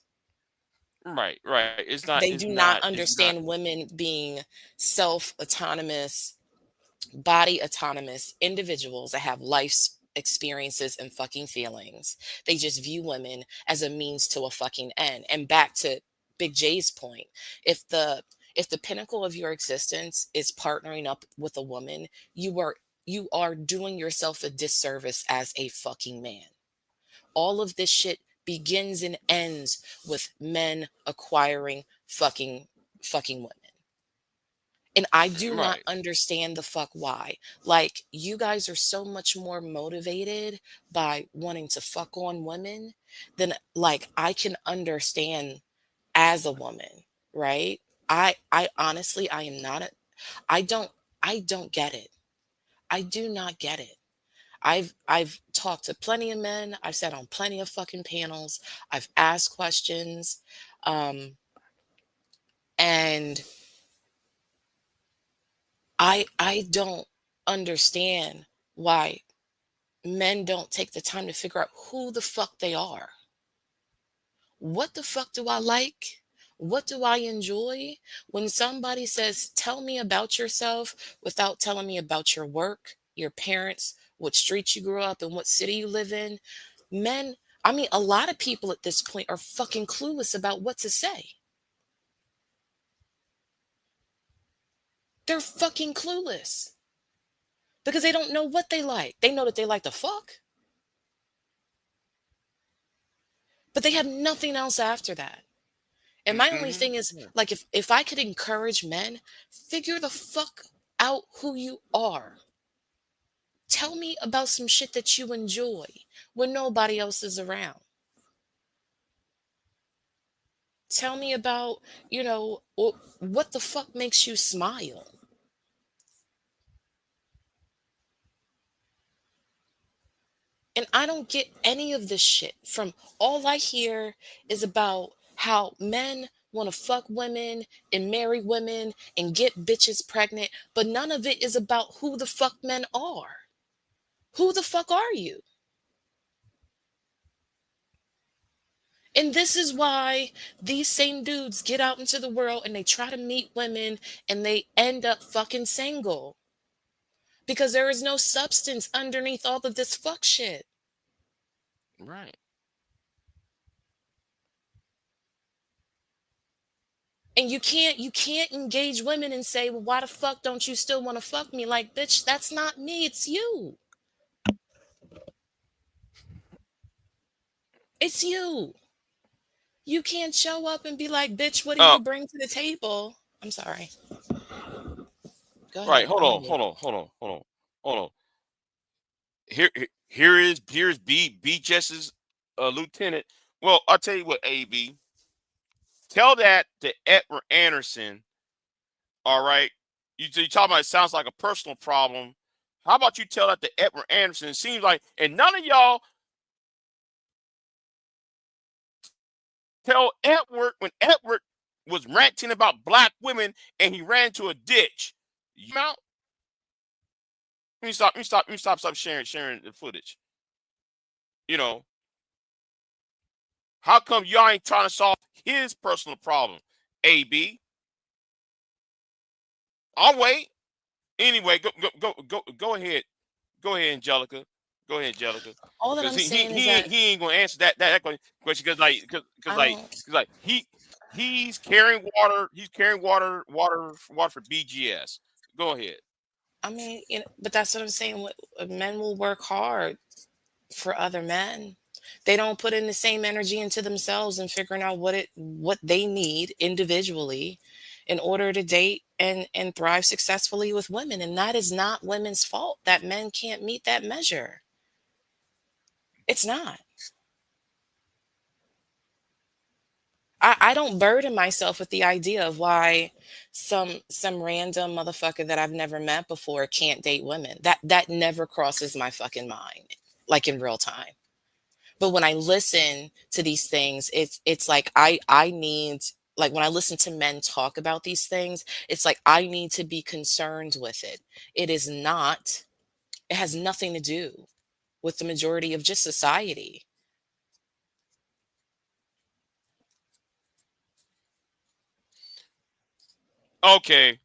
Right, right. It's not, They it's do not not, it's not. understand women being self autonomous, body autonomous individuals that have life's experiences and fucking feelings. They just view women as a means to a fucking end. And back to Big J's point, if the pinnacle of your existence is partnering up with a woman, you are doing yourself a disservice as a fucking man. All of this shit begins and ends with men acquiring fucking women. And I do not Right. understand the fuck why. Like, you guys are so much more motivated by wanting to fuck on women than like I can understand as a woman, right? I honestly I am not a I don't I don't get it. I do not get it. I've talked to plenty of men. I've sat on plenty of fucking panels. I've asked questions. Um and I don't understand why men don't take the time to figure out who the fuck they are. What the fuck do I like? What do I enjoy? When somebody says, "Tell me about yourself," without telling me about your work, your parents, what street you grew up in, what city you live in, men, I mean, a lot of people at this point are fucking clueless about what to say. They're fucking clueless because they don't know what they like. They know that they like to fuck, but they have nothing else after that. And my only thing is, like, if I could encourage men, figure the fuck out who you are. Tell me about some shit that you enjoy when nobody else is around. Tell me about, what the fuck makes you smile? And I don't get any of this shit from all I hear is about how men want to fuck women and marry women and get bitches pregnant, but none of it is about who the fuck men are. Who the fuck are you? And this is why these same dudes get out into the world and they try to meet women and they end up fucking single. Because there is no substance underneath all of this fuck shit. Right. And you can't engage women and say, well, why the fuck don't you still want to fuck me? Like, bitch, that's not me, it's you. It's you. You can't show up and be like, bitch, what do you bring to the table? I'm sorry. Go ahead. Right. Hold on. Here's B Jess's lieutenant. Well, I'll tell you what, AB. Tell that to Edward Anderson. All right. You talking about it sounds like a personal problem. How about you tell that to Edward Anderson? It seems like, and none of y'all tell Edward when Edward was ranting about black women and he ran to a ditch. You out? Let me stop sharing the footage. How come y'all ain't trying to solve his personal problem? AB. I'll wait. Anyway, go ahead. Go ahead, Angelica. Go ahead, Angelica. All that I'm saying is that he ain't gonna answer that question because he's carrying water. He's carrying water for BGS. Go ahead. I mean, but that's what I'm saying. Men will work hard for other men. They don't put in the same energy into themselves and figuring out what they need individually in order to date and thrive successfully with women. And that is not women's fault that men can't meet that measure. It's not. I don't burden myself with the idea of why some random motherfucker that I've never met before can't date women. That never crosses my fucking mind, like in real time. But when I listen to these things, it's like I need, like when I listen to men talk about these things, it's like I need to be concerned with it. It has nothing to do with the majority of just society. Okay.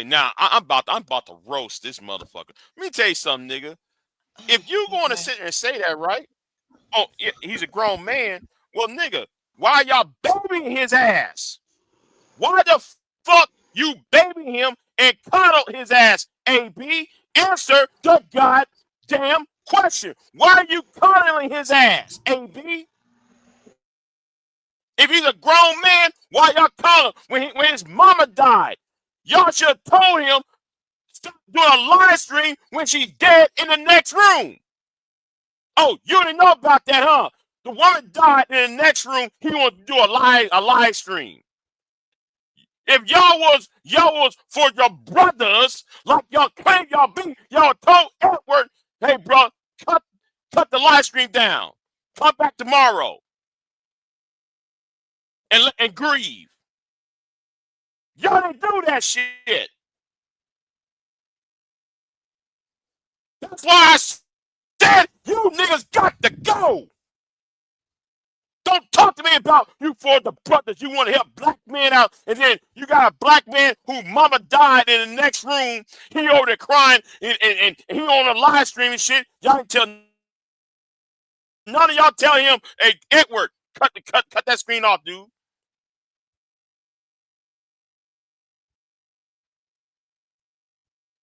Now I'm about to roast this motherfucker. Let me tell you something, nigga. If you going to sit there and say that, right? Oh, yeah, he's a grown man. Well, nigga, why y'all babying his ass? Why the fuck you babying him and coddle his ass? AB, answer the goddamn question. Why are you coddling his ass? AB. If he's a grown man, why y'all call him when his mama died? Y'all should have told him stop doing a live stream when she's dead in the next room. Oh, you didn't know about that, huh? The woman died in the next room. He want to do a live stream. If y'all was for your brothers, like y'all claim y'all be, y'all told Edward, hey, bro, cut the live stream down. Come back tomorrow. And grieve. Y'all didn't do that shit. That's why I said you niggas got to go. Don't talk to me about you for the brothers. You want to help black men out, and then you got a black man who mama died in the next room. He over there crying, and he on a live stream and shit. Y'all ain't tell none of y'all tell him, hey, Edward, cut that screen off, dude.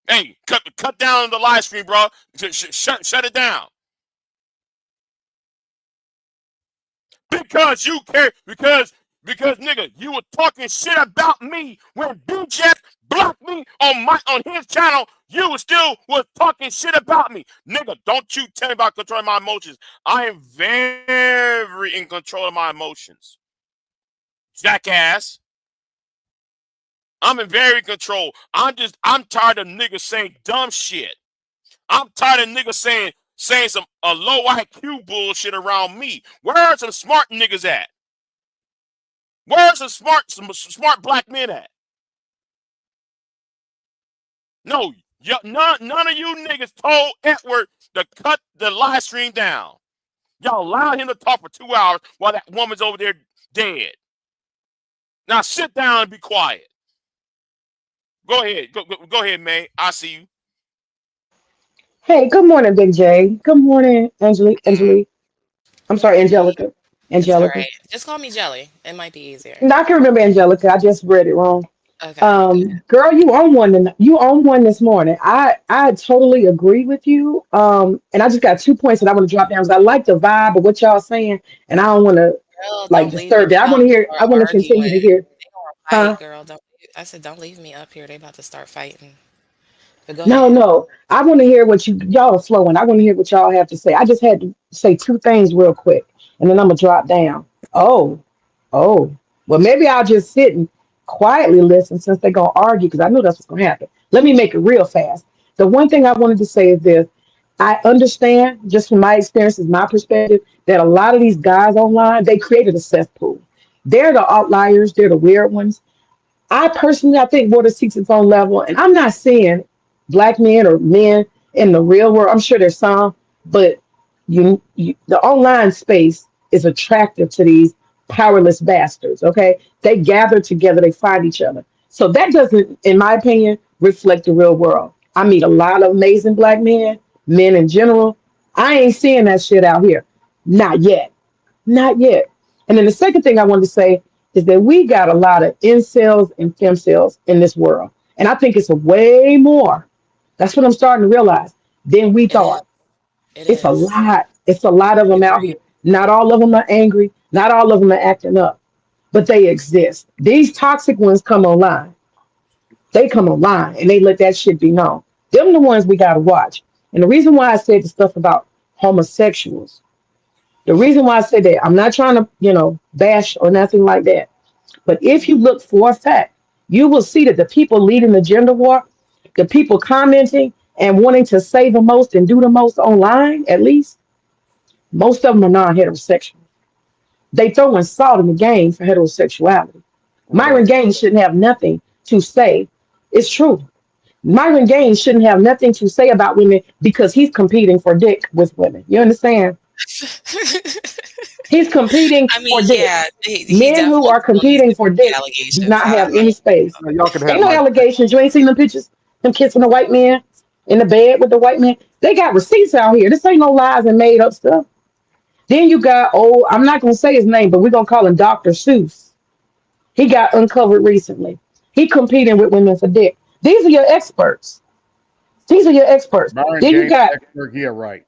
Hey, cut down the live stream, bro. Shut it down. Because you care. Because Because nigga, you were talking shit about me when BJ blocked me on his channel. You was talking shit about me. Nigga, don't you tell me about controlling my emotions. I am very in control of my emotions. Jackass. I'm in very control. I'm tired of niggas saying dumb shit. I'm tired of niggas saying some low IQ bullshit around me. Where are some smart niggas at? Where's some smart black men at? No, none of you niggas told Edward to cut the live stream down. Y'all allowed him to talk for 2 hours while that woman's over there dead. Now sit down and be quiet. Go ahead. Go ahead, man. I see you. Hey, good morning, Big J. Good morning, Angelique. I'm sorry, Angelica. It's all Angelica. right. Just call me Jelly. It might be easier. No, I can remember Angelica. I just read it wrong. Okay. Girl, you on one. You on one this morning. I totally agree with you. And I just got 2 points that I want to drop down because I like the vibe of what y'all saying, and I don't want to Girl, like don't leave me disturb that. I up want to hear. or I want to arguing. continue to hear. They gonna Huh? fight, girl. Don't. I said, don't leave me up here. They about to start fighting. But go No, ahead. no. I want to hear what y'all are flowing. I want to hear what y'all have to say. I just had to say two things real quick, and then I'm gonna drop down. Oh. Oh, well, maybe I'll just sit and quietly listen since they're going to argue because I knew that's what's going to happen. Let me make it real fast. The one thing I wanted to say is this. I understand, just from my experiences, my perspective, that a lot of these guys online, they created a cesspool. They're the outliers, they're the weird ones. I think water seeks its own level, and I'm not saying black men or men in the real world. I'm sure there's some, but the online space is attractive to these powerless bastards. Okay, they gather together, they find each other. So that doesn't, in my opinion, reflect the real world. I meet a lot of amazing black men, men in general. I ain't seeing that shit out here, not yet. Not yet. And then the second thing I wanted to say is that we got a lot of incels and femcells in this world. And I think it's a way more. That's what I'm starting to realize than we It is. thought. It It's a is. lot. It's a lot of I them out agree. here. Not all of them are angry. Not all of them are acting up, but they exist. These toxic ones come online. They come online and they let that shit be known. Them the ones we got to watch. And the reason why I said the stuff about homosexuals, the reason why I said that, I'm not trying to, bash or nothing like that. But if you look for a fact, you will see that the people leading the gender war, the people commenting and wanting to say the most and do the most online, at least, most of them are non-heterosexual. They throwing salt in the game for heterosexuality. Myron Whatever. Gaines shouldn't have nothing to say. It's true. Myron Gaines shouldn't have nothing to say about women because he's competing for dick with women. You understand? He's competing I for mean, dick. yeah, he Men who definitely are still needs competing to for meet the dick do allegations. not have I any space. Now, y'all can Ain't have no my. allegations. You ain't seen them pictures? Them kissing the white man in the bed with the white man. They got receipts out here. This ain't no lies and made up stuff. Then you got, I'm not gonna say his name, but we're gonna call him Dr. Seuss. He got uncovered recently. He competing with women for dick. These are your experts. These are your experts. Byron Then you Gaines got, expert. Yeah, right.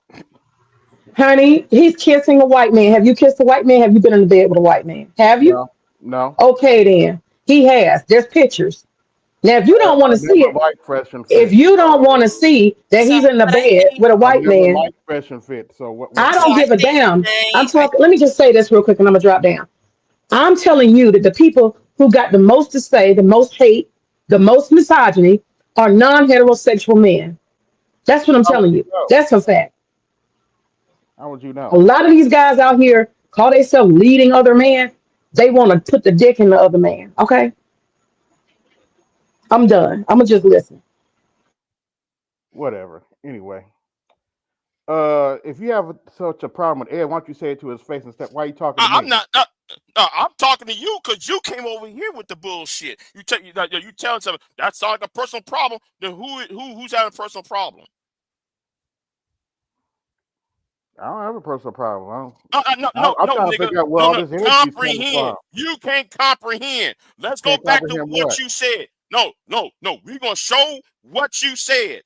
honey, he's kissing a white man. Have you kissed a white man? Have you been in the bed with a white man? Have you? No, no. Okay, then. He has. There's pictures. Now, if you don't want I to see never it, liked fresh and if fit. you don't want to see that so he's in the what I bed think with a I white never man, liked fresh and fit. So what? I What? so don't I give a think damn. I'm May I talking. Let me just say this real quick, and I'm gonna drop down. I'm telling you that the people who got the most to say, the most hate, the most misogyny, are non-heterosexual men. That's what I'm How would telling you you. know? That's a fact. How would you A know? lot of these guys out here call themselves leading other men. They want to put the dick in the other man. Okay, I'm done. I'm gonna just listen. Whatever. Anyway, if you have such a problem with Ed, why don't you say it to his face instead? Why are you talking to I'm me? not. I'm talking to you because you came over here with the bullshit. You tell something that sounds like a personal problem. Then who's having a personal problem? I don't have a personal problem. No, I'm, no, I'm no, trying to nigga. figure out where No, all no. this energy is coming Comprehend. from. You can't comprehend. Let's go Can't back to comprehend what what? you said. No, no, no. We're gonna show what you said.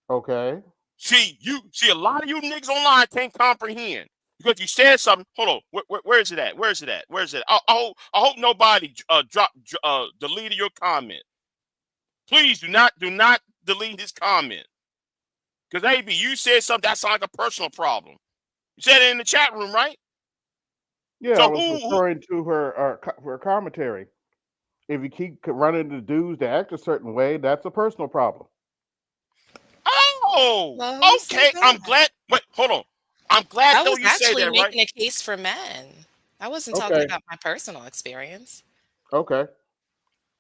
Okay. See, a lot of you niggas online can't comprehend. Because you said something. Hold on. Where is it at? Where is it at? Where is it? I hope nobody deleted your comment. Please do not delete his comment. Because AB, you said something that sounds like a personal problem. You said it in the chat room, right? Yeah, So I was referring to her commentary. If you keep running into dudes that act a certain way, that's a personal problem. Oh, Well, who okay. said that? I'm glad. Wait, hold on. I'm glad I though was you say actually that, right? making a case for men. I wasn't talking Okay. about my personal experience. Okay.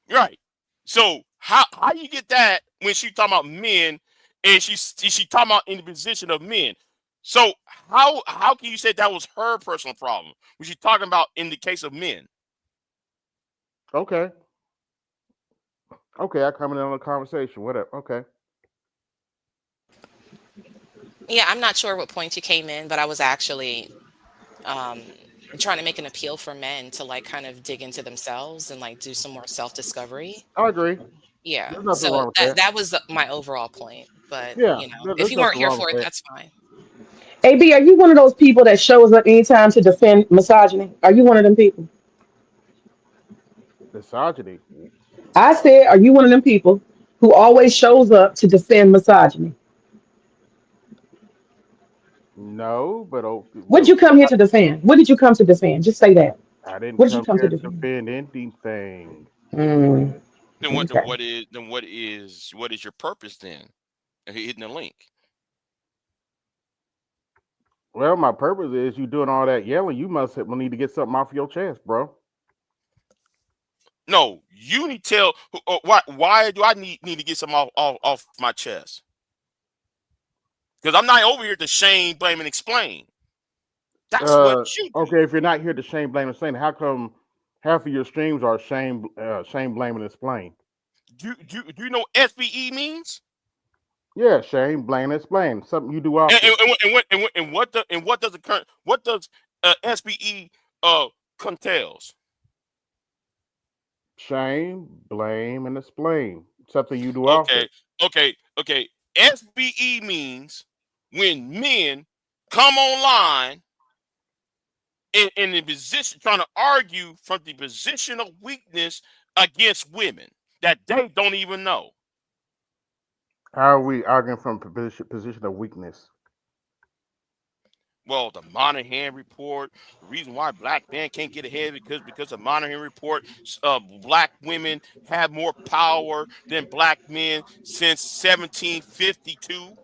Right. So how you get that when she talking about men and she talking about in the position of men? So how can you say that was her personal problem when she talking about in the case of men? Okay. Okay, I come in on a conversation. Whatever. Okay. Yeah, I'm not sure what point you came in, but I was actually trying to make an appeal for men to like kind of dig into themselves and like do some more self-discovery. I agree. Yeah. There's nothing So wrong with that. that was my overall point. But Yeah, you know, if there's you weren't nothing here wrong for with it, that. that's fine. AB, are you one of those people that shows up anytime to defend misogyny? Are you one of them people? Misogyny. I said, are you one of them people who always shows up to defend misogyny? No, but What did you come here to defend? What did you come to defend? Just say that. I didn't What did you come come to here to defend? defend anything. Mm, Then okay. what is your purpose then? Hitting the link. Well, my purpose is you doing all that yelling. You must need to get something off your chest, bro. No, you need to tell why do I need to get some off my chest? Because I'm not over here to shame, blame, and explain. That's what you do. Okay, if you're not here to shame, blame, and explain, how come half of your streams are shame, blame, and explain? Do you know what SBE means? Yeah, shame, blame, and explain. Something you do often. What does SBE contains? Shame, blame, and explain. Something you do often. Okay. SBE means when men come online in the position trying to argue from the position of weakness against women that they don't even know. How are we arguing from position of weakness? Well, the Monahan report, the reason why black men can't get ahead because of Monahan report, black women have more power than black men since 1752.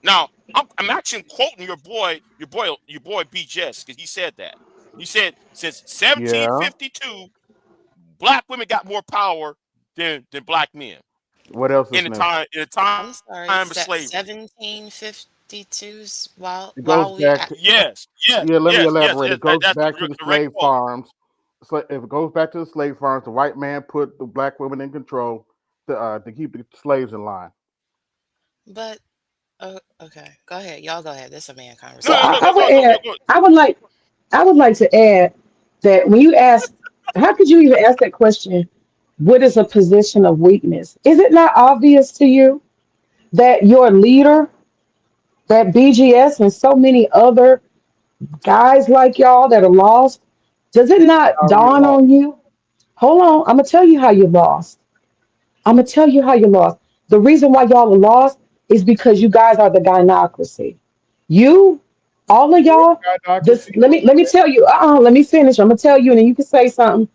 Now, I'm actually quoting your boy B. Jess, because he said that. He said since 1752, black women got more power than black men. What else is in the new? time I'm sorry, of slavery? 1752's It goes back. Yes. Yeah, let me elaborate. Yes, It goes that's back to the slave quote. farms. So if it goes back to the slave farms, the white man put the black women in control to keep the slaves in line. But okay, go ahead. Y'all go ahead. This is a man So conversation. I would like to add that when you ask, how could you even ask that question? What is a position of weakness? Is it not obvious to you that your leader, that BGS, and so many other guys like y'all that are lost, does it not How are we dawn lost? on you? Hold on, I'm gonna tell you how you lost. I'm gonna tell you how you lost. The reason why y'all are lost is because you guys are the gynocracy. You, all of y'all. This. Let me tell you. Let me finish. I'm gonna tell you, and then you can say something.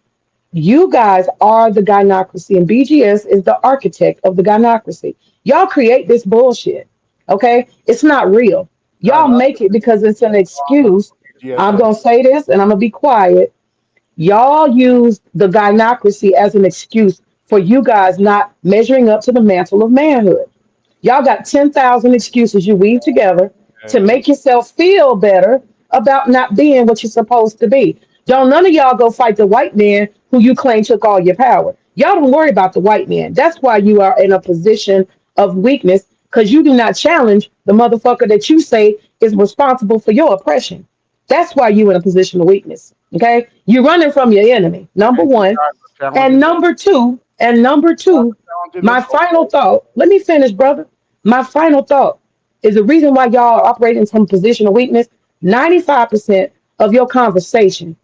You guys are the gynocracy, and BGS is the architect of the gynocracy. Y'all create this bullshit. Okay, it's not real. Y'all make it because it's an excuse. I'm gonna say this, and I'm gonna be quiet. Y'all use the gynocracy as an excuse for you guys not measuring up to the mantle of manhood. Y'all got 10,000 excuses you weave together to make yourself feel better about not being what you're supposed to be. Don't none of y'all go fight the white man who you claim took all your power. Y'all don't worry about the white man. That's why you are in a position of weakness, because you do not challenge the motherfucker that you say is responsible for your oppression. That's why you're in a position of weakness. Okay? You're running from your enemy, number one. And number two, my final thought, let me finish, brother. My final thought, is the reason why y'all are operating from a position of weakness. 95% of your conversation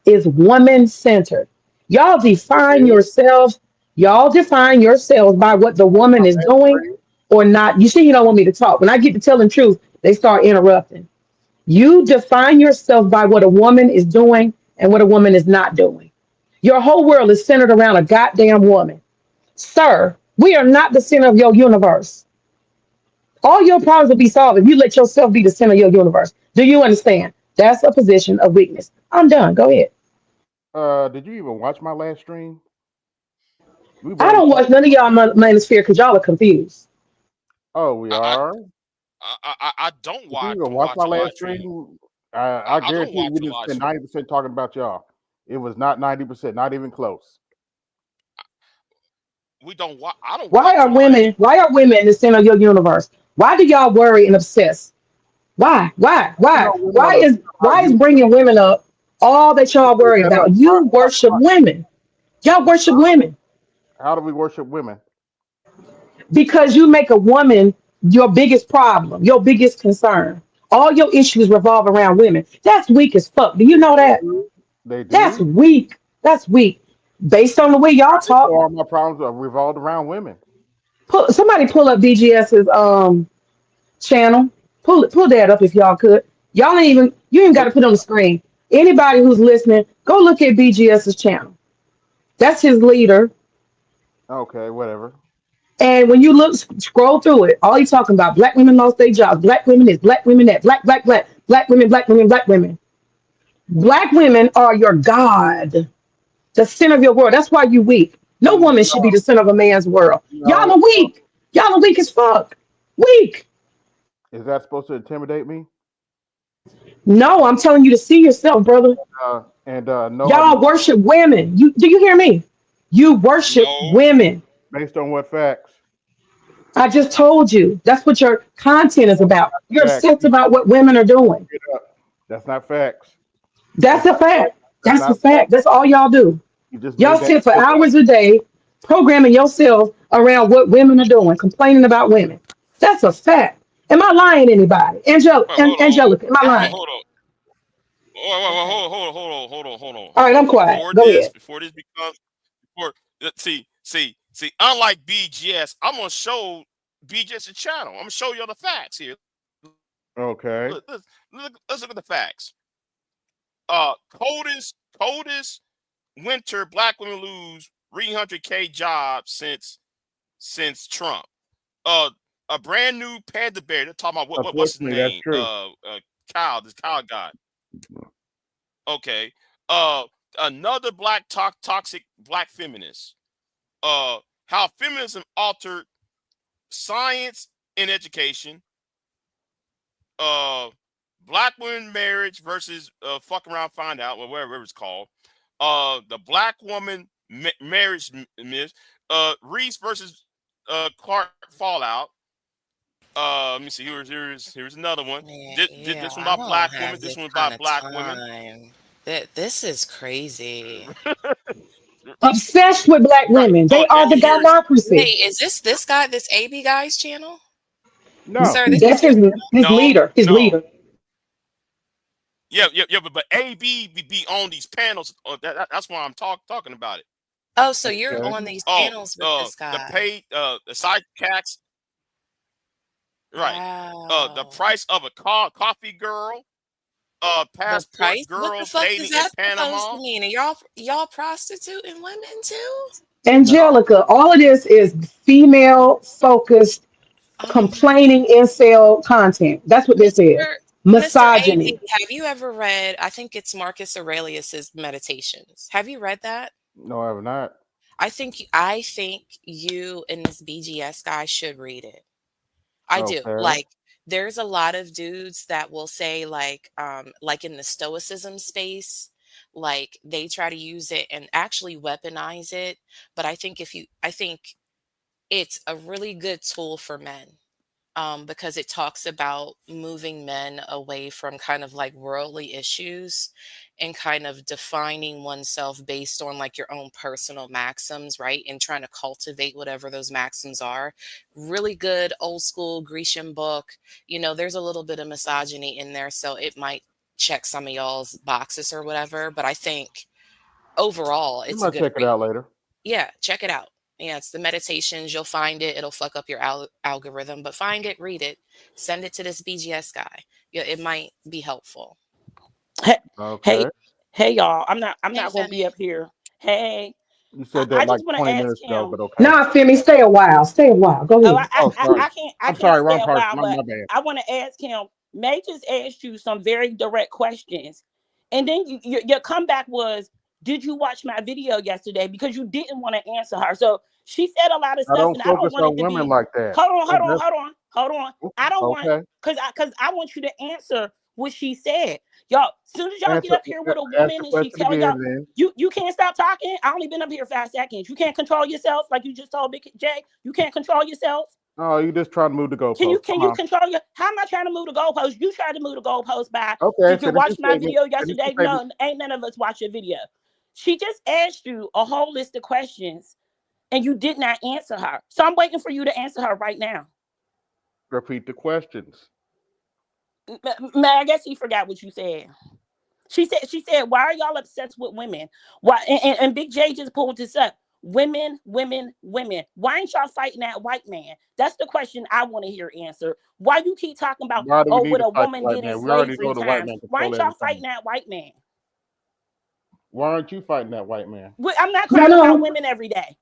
is woman centered. Y'all define yourselves. Y'all define yourselves by what the woman is doing or not. You see, you don't want me to talk. When I get to telling truth, they start interrupting. You define yourself by what a woman is doing and what a woman is not doing. Your whole world is centered around a goddamn woman. Sir, we are not the center of your universe. All your problems will be solved if you let yourself be the center of your universe. Do you understand? That's a position of weakness. I'm done. Go ahead. Did you even watch my last stream? We I barely don't watch talked. none of y'all manosphere because y'all are confused. Oh, we I are. I don't Did you watch even watch watch my a live last stream. stream? I I don't guarantee you watch we a didn't live spend stream. 90% talking about y'all. It was not 90%, not even close. We don't watch. I don't Why watch are a live women? Why are women in the center of your universe? Why do y'all worry and obsess? Why? Why? You Why? know, women are the our Why is universe. bringing women up all that y'all worry That's about? You worship women. Y'all worship women how do we worship women? because you make a woman your biggest problem, your biggest concern. All your issues revolve around women. That's weak as fuck. Do you know that? They That's do. weak. That's weak. Based on the way y'all So talk, all my problems are revolved around women. somebody pull up BGS's channel. Pull that up if y'all could. Y'all ain't even you ain't got to put it on the screen. Anybody who's listening, go look at BGS's channel. That's his leader. Okay, whatever. And when you look, scroll through it, all he's talking about black women lost their jobs, black women this, black women that, black women, black women, black women. Black women are your God, the center of your world. That's why you weak. No woman should be No, the center of a man's world. Y'all no. are weak. Y'all are weak as fuck. Weak. Is that supposed to intimidate me? No, I'm telling you to see yourself, brother. No, I'm Y'all worship women. You do you hear me? You worship No, women. based on what facts? I just told you. That's what your content is about. You're Facts. obsessed about what women are doing. That's not facts. That's It's a not. fact. That's That's a not fact. facts. That's all y'all do. You just Y'all made that sit for shit up. hours a day programming yourself around what women are doing, complaining about women. That's a fact. Am I lying, anybody? wait, hold on, Angelica, am I hold lying? hold on, Okay. All right, I'm quiet. Go ahead. before this becomes before see, unlike BGS, I'm gonna show BGS a channel. I'm gonna show you all the facts here. Okay. Let's look at the facts. Coldest winter black women lose 300K jobs since Trump. Uh, a brand new panda bear. They're talking about what's his Unfortunately, that's name? true. Kyle. This Kyle guy. Okay. Uh, another toxic black feminist. How feminism altered science and education. Uh, black women marriage versus fuck around find out, or whatever it's called. The black woman marriage myth. Reese versus Clark fallout. Let me see. Here's another one. Man, This yeah, one I about don't black women. have This this one kind about of black women. time. This is crazy. Obsessed with black Right. women. Oh, They are and the here's democracy. Wait, is this guy, this AB guy's channel? No. Sir, this is That's your his no, leader. His no. leader. Yeah. But AB be on these panels. That's why I'm talking about it. Oh, so you're Okay. on these Oh, panels with this the guy. paid the side cats. Right. The Wow. price of a coffee girl. The Passport price? What the girls fuck is dating in that supposed to Panama. mean? Are y'all prostituting women too? No. Angelica, all of this is female focused, Oh my complaining incel content. That's what this is. Mr. AB, Misogyny. have you ever read, I think it's Marcus Aurelius's Meditations. Have you read that? No, I have not. I think you and this BGS guy should read it. I do. Okay. Like there's a lot of dudes that will say like in the stoicism space, like they try to use it and actually weaponize it, but I think it's a really good tool for men. because it talks about moving men away from kind of like worldly issues and kind of defining oneself based on like your own personal maxims, right? And trying to cultivate whatever those maxims are. Really good old school Grecian book. You know, there's a little bit of misogyny in there, so it might check some of y'all's boxes or whatever. But I think overall, You it's a might good check it out later. Yeah, check it out. Yeah, it's the meditations. You'll find it. It'll fuck up your algorithm, but find it, read it, send it to this BGS guy. Yeah, it might be helpful. Hey, Okay. hey, y'all. I'm not Hey, going to be Femi. up here. Hey, You said I that like just want to 20 ask minutes ago, him. but okay. Nah, Femi, stay a while. Stay a while. Go Oh, ahead. Sorry. I can't I'm sorry, wrong stay a person. while, My but bad. I want to ask him. May just asked you some very direct questions, and then your comeback was, "Did you watch my video yesterday?" Because you didn't want to answer her. So she said a lot of I stuff, don't and I don't focus want on it to women be. like that. Hold on. I don't want Okay. because I want you to answer what she said. Y'all, soon as y'all get up here with a Ask woman the and she question tell y'all again, then. you can't stop talking. I only been up here 5 seconds. You can't control yourself like you just told Big J. You can't control yourself. Oh, you just trying to move the goalpost. Can you control your? How am I trying to move the goalpost? You tried to move the goalpost by. Okay, Did you watch my video yesterday? No, No, ain't none of us watch your video. She just asked you a whole list of questions, and you did not answer her. So I'm waiting for you to answer her right now. repeat the questions. Man, I guess he forgot what you said. She said, why are y'all obsessed with women? Why? And Big J just pulled this up. Women. Why ain't y'all fighting that white man? That's the question I want to hear answered. Why you keep talking about, Why do we need what to a fight woman the white did in man? We already slavery know the white times? man Why ain't y'all control fighting everything. that white man? Why aren't you fighting that white man? I'm not crying about women every day.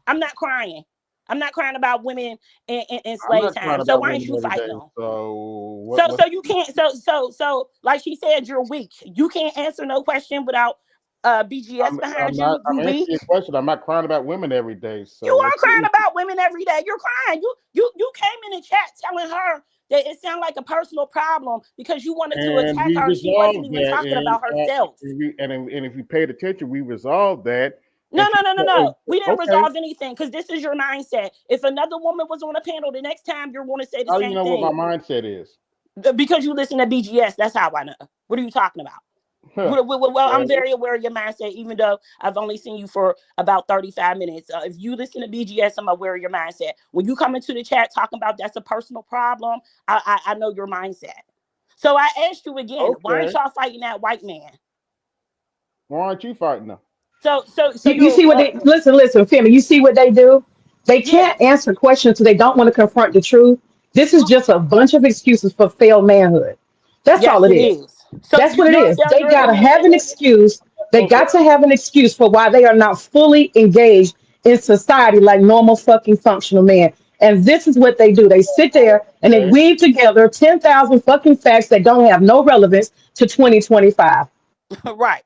I'm not crying. I'm not crying about women in slave time. So why ain't you fighting them? So you can't. So like she said, you're weak. You can't answer no question without BGS behind you. You I'm weak. answering your question. I'm not crying about women every day. So you are crying about women every day. You're crying. You came in the chat telling her that it sounded like a personal problem because you wanted to attack her. She wasn't even talking about herself. And if you paid attention, we resolved that. No. We didn't resolve anything because this is your mindset. If another woman was on a panel, the next time you're going to say the same thing. How do you know what my mindset is? Because you listen to BGS. That's how I know. What are you talking about? Well, I'm very aware of your mindset, even though I've only seen you for about 35 minutes. If you listen to BGS, I'm aware of your mindset. When you come into the chat talking about that's a personal problem, I know your mindset. So I asked you again, why aren't y'all fighting that white man? Why aren't you fighting them? So you see what they listen, Femi. You see what they do? They can't answer questions, so they don't want to confront the truth. This is just a bunch of excuses for failed manhood. That's all it is. So that's what it is. They gotta have an excuse. They got to have an excuse for why they are not fully engaged in society like normal fucking functional men. And this is what they do. They sit there and they weave together 10,000 fucking facts that don't have no relevance to 2025. Right.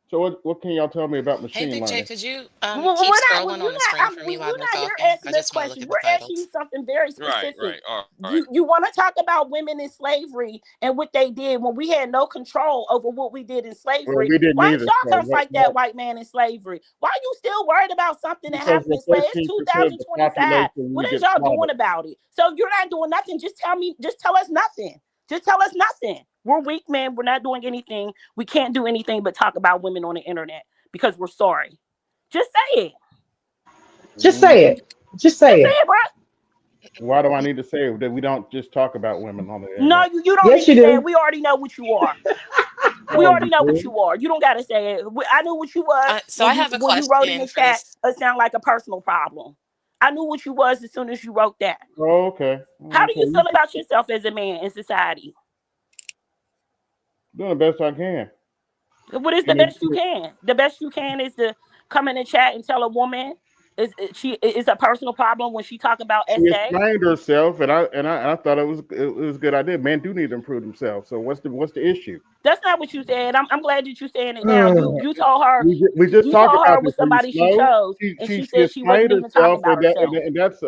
So what can y'all tell me about machine learning? Hey, Big J, could you keep scrolling on the screen for me while we're talking? I just want to look at the We're asking you something very specific. Right. All right. You want to talk about women in slavery and what they did when we had no control over what we did in slavery. Well, we didn't Why either, y'all come fight that white man in slavery? Why are you still worried about something that happened in slavery? It's 2025. What is y'all doing about it? So if you're not doing nothing, just tell us nothing. Just tell us nothing. We're weak men. We're not doing anything. We can't do anything but talk about women on the internet because we're sorry. Just say it. Just say it. Just say it, bro. Why do I need to say it? That we don't just talk about women on the internet? No, you don't need to say it. We already know what you are. We already know what you are. You don't got to say it. I knew what you was. So I have a question. When you wrote in the chat, it sounded like a personal problem. I knew what you was as soon as you wrote that. Oh, okay. How do you feel about yourself as a man in society? Doing the best I can. What is the best you can? The best you can is to come in the chat and tell a woman is a personal problem when she talk about She SA. explained herself, and I thought it was a good idea. Men do need to improve themselves. So what's the issue? That's not what you said. I'm glad that you're saying it now. You told her we just talked about her with somebody she chose, and she said she wasn't even talking about herself. And that's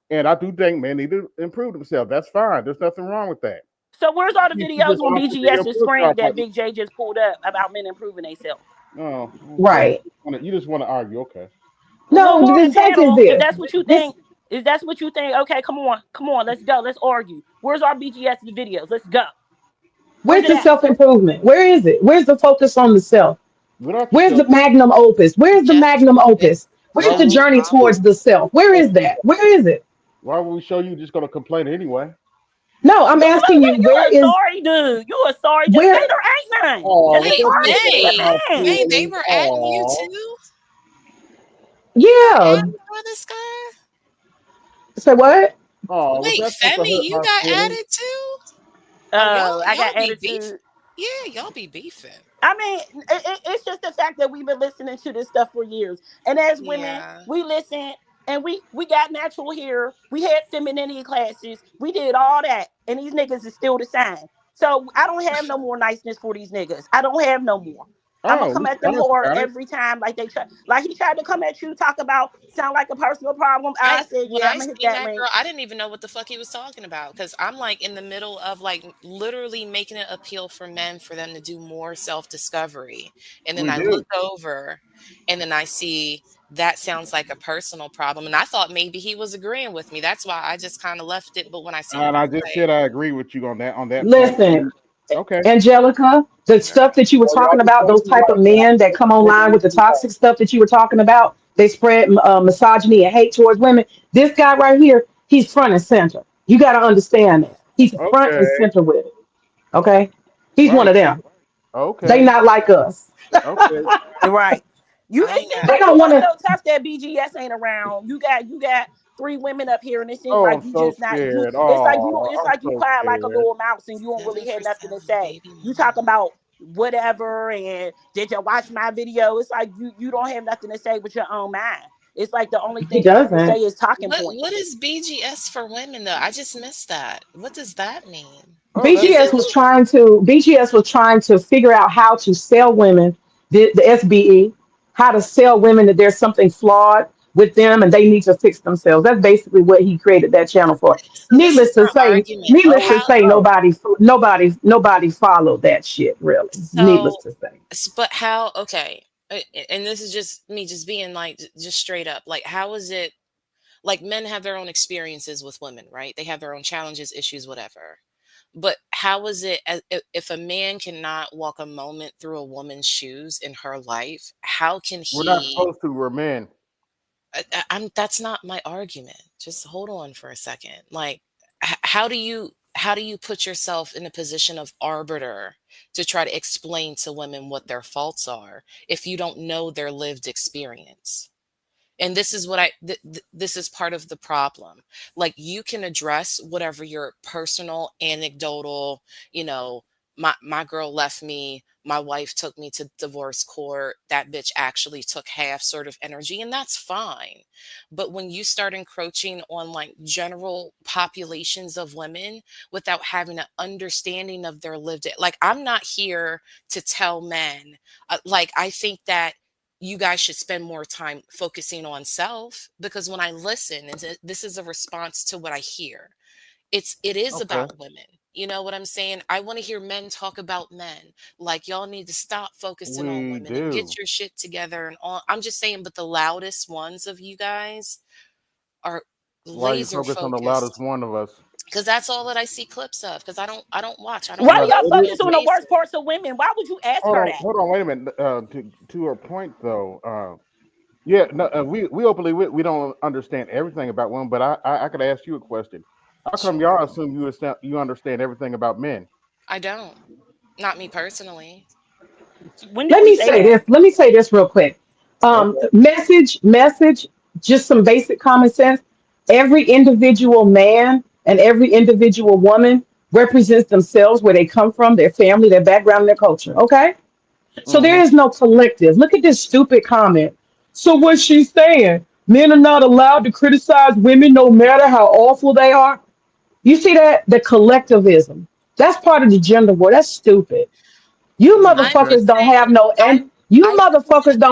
and I do think men need to improve themselves. That's fine. There's nothing wrong with that. So where's all the videos on BGS's screen that Big J just pulled up about men improving themselves? Oh, okay. Right. You just want to argue, okay? No, the fact is this. If that's what you think, Is that what you think? Okay, come on, let's go, let's argue. Where's our BGS videos? Let's go. Where's the self-improvement? Where is it? Where's the focus on the self? Where's the magnum opus? Where's the magnum opus? Where's the journey towards the self? Where is that? Where is it? Why would we show you just gonna complain anyway? No, I'm asking you, where is sorry dude? You a sorry dude. There ain't none. Oh, Hey, they were adding you too? Yeah. For this guy? Say what? Oh, wait, Femi, you got added too? I got added too. Yeah, y'all be beefing. I mean, it's just the fact that we've been listening to this stuff for years. And as women, we listen and we got natural hair. We had femininity classes. We did all that. And these niggas is still the same. So I don't have no more niceness for these niggas. I don't have no more. I'm gonna come at them more every time, like they try. Like he tried to come at you, talk about sound like a personal problem. I said, yeah, I'm gonna hit that ring. Girl, I didn't even know what the fuck he was talking about because I'm like in the middle of like literally making an appeal for men for them to do more self-discovery, and then I look over, and then I see that sounds like a personal problem, and I thought maybe he was agreeing with me. That's why I just kind of left it. But when I see, and I just said I agree with you on that. Listen. Okay, Angelica, the stuff that you were talking about, those type of men that come online with the toxic stuff that you were talking about, they spread misogyny and hate towards women. This guy right here, he's front and center. You got to understand that. He's front and center with it. Okay? He's one of them. Okay. They not like us. Okay. Right. They don't want to. So tough that BGS ain't around. You got 3 women up here, and it seems like you just not. It's like you quiet like a little mouse, and you don't really have nothing to say. You talk about whatever, and did you watch my video? It's like you don't have nothing to say with your own mind. It's like the only thing you can say is talking points. What is BGS for women though? I just missed that. What does that mean? BGS was trying to figure out how to sell women the SBE, how to sell women that there's something flawed with them and they need to fix themselves. That's basically what he created that channel for. Needless to say, nobody followed that shit, really. Needless to say. But how? Okay, and this is just me, just being like, just straight up, like, how is it? Like, men have their own experiences with women, right? They have their own challenges, issues, whatever. But how is it if a man cannot walk a moment through a woman's shoes in her life? How can he? We're not supposed to. We're men. That's not my argument. Just hold on for a second. Like, how do you put yourself in a position of arbiter to try to explain to women what their faults are if you don't know their lived experience? And this is what this is part of the problem. Like, you can address whatever your personal anecdotal, my girl left me, my wife took me to divorce court, that bitch actually took half sort of energy, and that's fine. But when you start encroaching on like general populations of women without having an understanding of their lived, like, I'm not here to tell men, like, I think that you guys should spend more time focusing on self, because when I listen, and this is a response to what I hear, it is about women. You know what I'm saying? I want to hear men talk about men. Like, y'all need to stop focusing on women and get your shit together and all. I'm just saying, but the loudest ones of you guys are laser focused on the loudest one of us. Because that's all that I see clips of. Because I don't watch. Why do y'all focus on the worst parts of women? Why would you ask her that? Hold on, wait a minute. To her point though, we openly we don't understand everything about women, but I could ask you a question. How come y'all assume you understand everything about men? I don't. Not me personally. Let me say this real quick. Message, just some basic common sense. Every individual man and every individual woman represents themselves, where they come from, their family, their background, their culture. Okay? So there is no collective. Look at this stupid comment. So what's she saying? Men are not allowed to criticize women no matter how awful they are? You see that? The collectivism. That's part of the gender war. That's stupid. You motherfuckers don't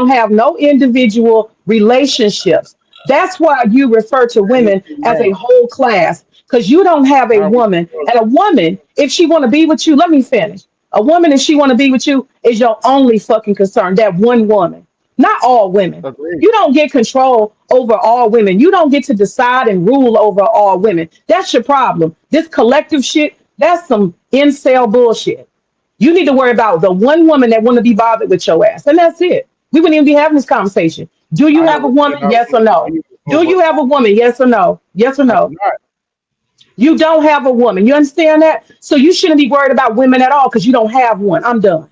have no individual relationships. That's why you refer to women as a whole class, because you don't have a woman. And a woman, if she want to be with you, let me finish. A woman, if she want to be with you, is your only fucking concern. That one woman. Not all women. Agreed. You don't get control over all women. You don't get to decide and rule over all women. That's your problem. This collective shit, that's some incel bullshit. You need to worry about the one woman that want to be bothered with your ass. And that's it. We wouldn't even be having this conversation. Do you I have a never said woman? I Yes or was no? Do you have a woman? Yes or no? Yes or I no? do not. You don't have a woman. You understand that? So you shouldn't be worried about women at all because you don't have one. I'm done.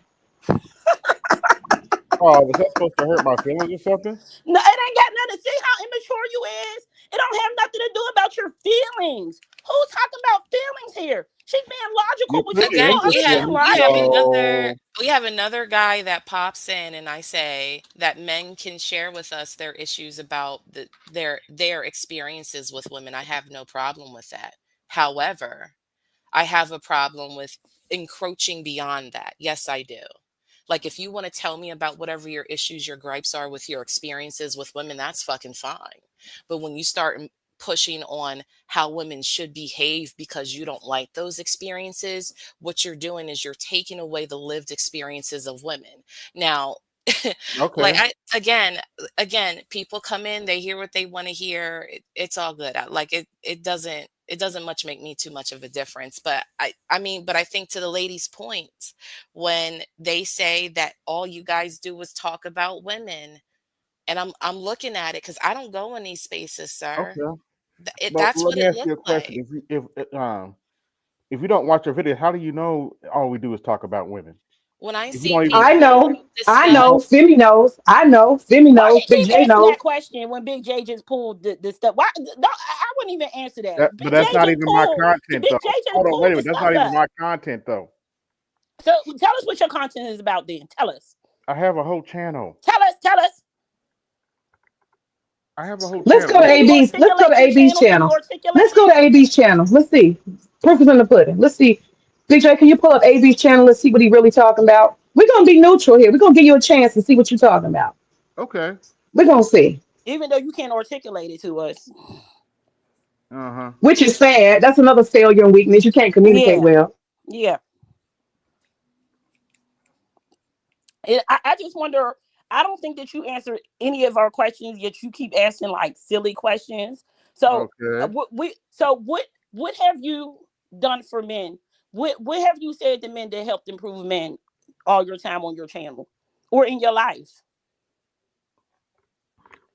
Oh, was that supposed to hurt my feelings or something? No, it ain't got nothing to see how immature you is. It don't have nothing to do about your feelings. Who's talking about feelings here? She's being logical You with you. put You it Again, don't understand interesting. logic. So we have another guy that pops in, and I say that men can share with us their issues about their experiences with women. I have no problem with that. However, I have a problem with encroaching beyond that. Yes, I do. Like, if you want to tell me about whatever your issues, your gripes are with your experiences with women, that's fucking fine. But when you start pushing on how women should behave because you don't like those experiences, what you're doing is you're taking away the lived experiences of women. Now, like okay. again, people come in, they hear what they want to hear. It's all good. Like it doesn't much make me too much of a difference. But I think to the ladies' points, when they say that all you guys do is talk about women, and I'm looking at it because I don't go in these spaces, sir. Okay. But That's let what me it ask you a looked question. like. If you don't watch your video, how do you know all we do is talk about women? When I If you see don't even I people know. I if you discuss, know. don't Femi knows. I know. Femi Why knows. he Big keep J asking knows. that question when Big J just pulled the stuff? Why? No, I wouldn't even answer that. that, but Big J that's not just even my pulled. content Big though. J just Hold on, wait pulled a the minute. That's stuff not even up. my content though. So tell us what your content is about. Then tell us. I have a whole channel. Tell us. Tell us. I have a whole Let's channel. go to Can you AB's. Let's go to articulate your AB's channel? Can you channel. articulate Let's go it? to AB's channel. Let's see. Proof is in the pudding. Let's see. Big J, can you pull up AB's channel? Let's see what he really talking about. We're gonna be neutral here. We're gonna give you a chance to see what you're talking about. Okay. We're gonna see. Even though you can't articulate it to us. Uh-huh. Which is sad. That's another failure and weakness. You can't communicate Yeah. well. Yeah. I just wonder. I don't think that you answered any of our questions, yet you keep asking like silly questions. So, Okay. what have you done for men? What have you said to men that helped improve men all your time on your channel or in your life?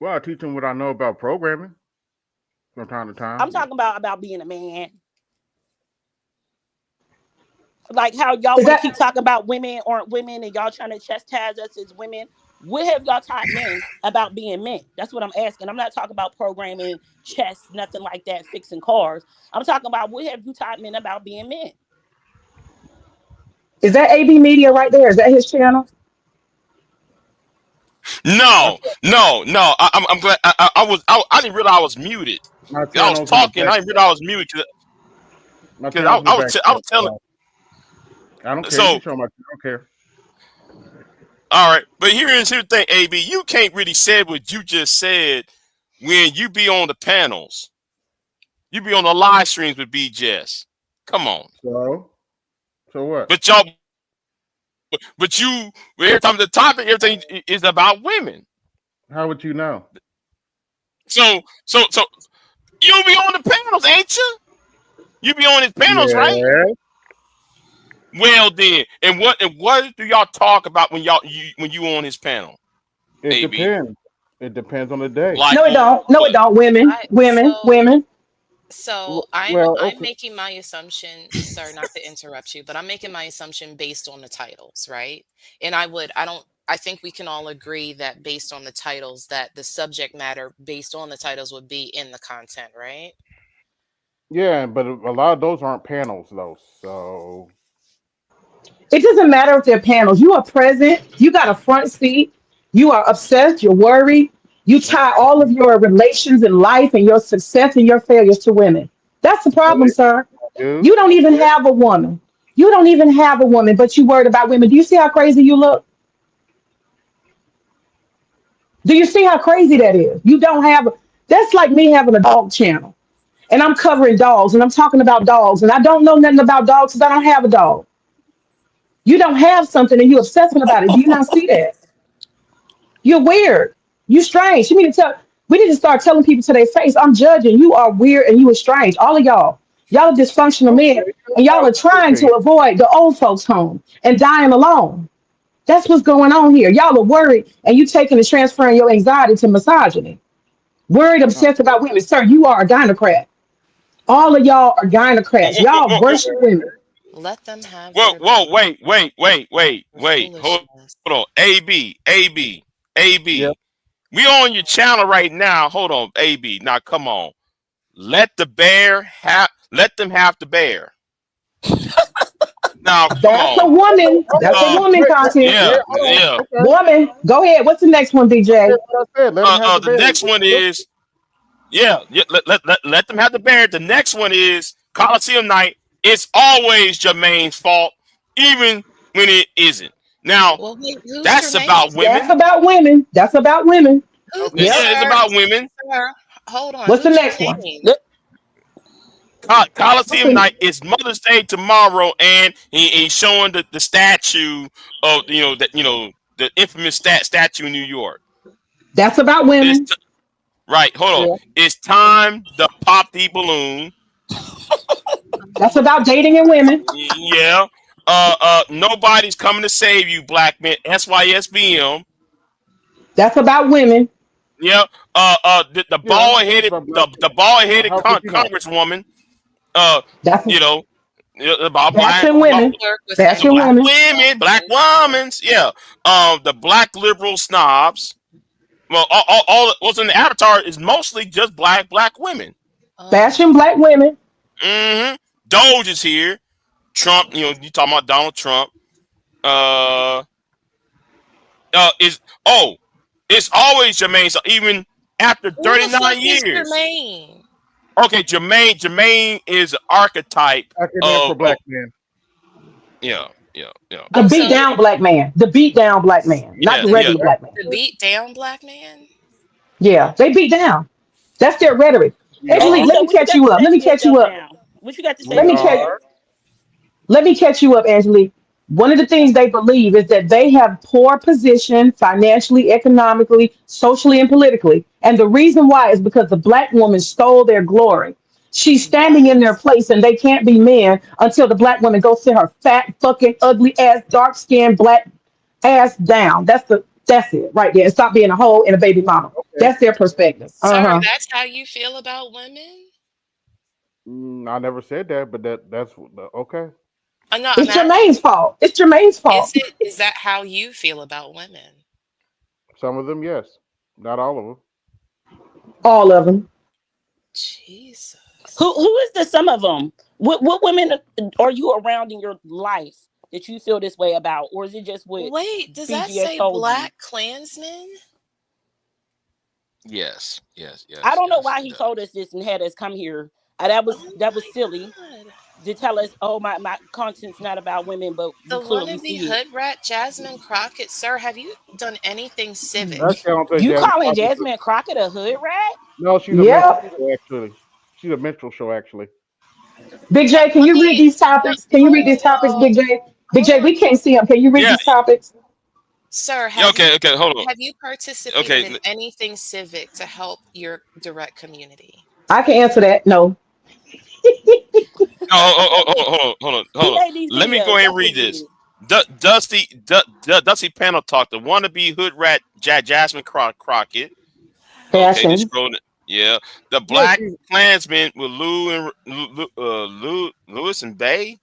Well, I teach them what I know about programming from time to I'm time. talking about being a man. Like how y'all Is want to keep that talking about women aren't women and y'all trying to chastise us as women. What have y'all taught men about being men? That's what I'm asking. I'm not talking about programming, chess, nothing like that, fixing cars. I'm talking about what have you taught men about being men? is that AB Media right there? Is that his channel? My, No, no, no. I'm glad. I didn't realize I was muted. my I was channel's in the talking. back. I didn't realize I was muted My because channel's in the back. I was telling. I don't care. You So can show my. I don't care. all right, but here's the thing, AB. You can't really say what you just said when you be on the panels. You be on the live streams with BJS. Come on, So what? but you every time the topic, everything is about women. How would you know? So you be on the panels, ain't you? You be on his panels, right? Yeah. Well then, and what do y'all talk about when when you on his panel? It AB, depends. It depends on the day. like No, it on don't. No, it what? don't. Women, I women, women. so I'm Well, I'm okay. making my assumption, sir, not to interrupt you, but I'm making my assumption based on the titles, right? And I think we can all agree that based on the titles that the subject matter based on the titles would be in the content, right? Yeah, but a lot of those aren't panels though. So It doesn't matter if they're panels. You are present. You got a front seat. You are obsessed. You're worried. You tie all of your relations in life and your success and your failures to women. That's the problem, really, sir. dude. You don't even have a woman. You don't even have a woman, but you worried about women. Do you see how crazy you look? Do you see how crazy that is? You don't have. That's like me having a dog channel, and I'm covering dogs, and I'm talking about dogs, and I don't know nothing about dogs because I don't have a dog. You don't have something, and you're obsessing about it. Do you not see that? You're weird. You strange. You need to tell. We need to start telling people to their face, I'm judging. You are weird and you are strange. All of y'all. Y'all are dysfunctional men. And y'all are trying to avoid the old folks' home and dying alone. That's what's going on here. Y'all are worried and you taking and transferring your anxiety to misogyny. Worried, obsessed about women. Sir, you are a gynocrat. All of y'all are gynocrats. Y'all worship women. Let them have Whoa, their whoa, wait. Hold foolishness. on. AB. Yep. We on your channel right now. Hold on, AB. Now come on. Let them have the bear. Now come That's a on. woman. That's a woman content. Yeah. Okay. Woman. Go ahead. What's the next one, That's DJ? what I said. Let them have The next one is let them have the bear. The next one is Coliseum night. It's always Jermaine's fault, even when it isn't. Now Well, wait, who's that's Jermaine? about women. That's about women. That's about women. Okay. Yep. Yeah, it's about women. Sir, hold on. What's the Who's next one? Jermaine? Coliseum night is Mother's Day tomorrow, and he's showing the statue of the infamous statue in New York. That's about women. Right, hold on. It's time to pop the balloon. That's about dating and women. Yeah. Nobody's coming to save you, black men. SYSBM. That's about women. Yeah. The bald headed congresswoman. That's About bashing women. Bashing women. black women. Yeah. The black liberal snobs. Well, all what's in the avatar is mostly just black women. Bashing black women. Mm-hmm. Doge is here. Trump, you talking about Donald Trump. It's always Jermaine. So even after 39 years. Jermaine? Okay, Jermaine is an archetype for black men. Yeah. The beat down black man. The beat down black man. Not the regular black man. The beat down black man? Yeah, they beat down. That's their rhetoric. Angelique, let me catch you up. Let me catch you up. What you got to say? Let me catch you up, Angelique. One of the things they believe is that they have poor position financially, economically, socially, and politically. And the reason why is because the black woman stole their glory. She's standing in their place and they can't be men until the black woman goes to her fat, fucking, ugly ass, dark skinned black ass down. That's it right there. Stop being a hoe and a baby mama. Okay. That's their perspective. Sir, that's how you feel about women? I never said that, but that's okay. It's Jermaine's fault. It's Jermaine's fault. Is that how you feel about women? Some of them, yes. Not all of them. All of them. Jesus. Who is the some of them? What women are you around in your life that you feel this way about, or is it just with? Wait, does that BGS say Black Klansmen? Yes. I don't know why he told us this and had us come here. That was silly. To tell us, my content's not about women, but the wannabe hood rat Jasmine Crockett, sir. Have you done anything civic? You calling Jasmine Crockett a hood rat? No, she's a minstrel show, actually. She's a minstrel show, actually. Big J, can you read these topics? Can you read these topics, Big J? Big J, we can't see them. Can you read these topics? Sir, hold on. Have you participated in anything civic to help your direct community? I can answer that. No. Hold on. Let me go ahead and read this. Dusty Panel Talk, the wannabe hood rat Jasmine Crockett. Fashion. Okay, yeah. The Black Klansmen with Lewis and Bay.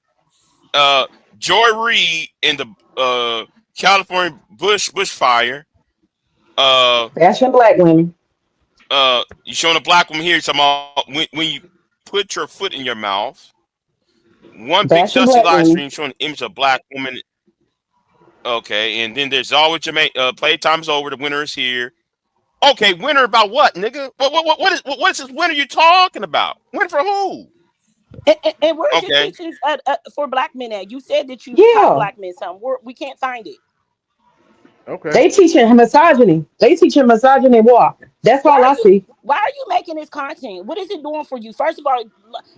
Joy Reid in the California bushfire. Fashion black women. You showing a black woman here. Talking about when you put your foot in your mouth. One big Fashion Dusty black live women. stream showing an image of a black woman. Okay, and then there's always Jermaine. Playtime's over. The winner is here. Okay, winner about what, nigga? What is this winner you talking about? Winner for who? And where's your teachings for black men at? You said that you taught black men something. We can't find it. Okay. They teaching misogyny. They teaching misogyny walk. That's all I see. Why are you making this content? What is it doing for you? First of all,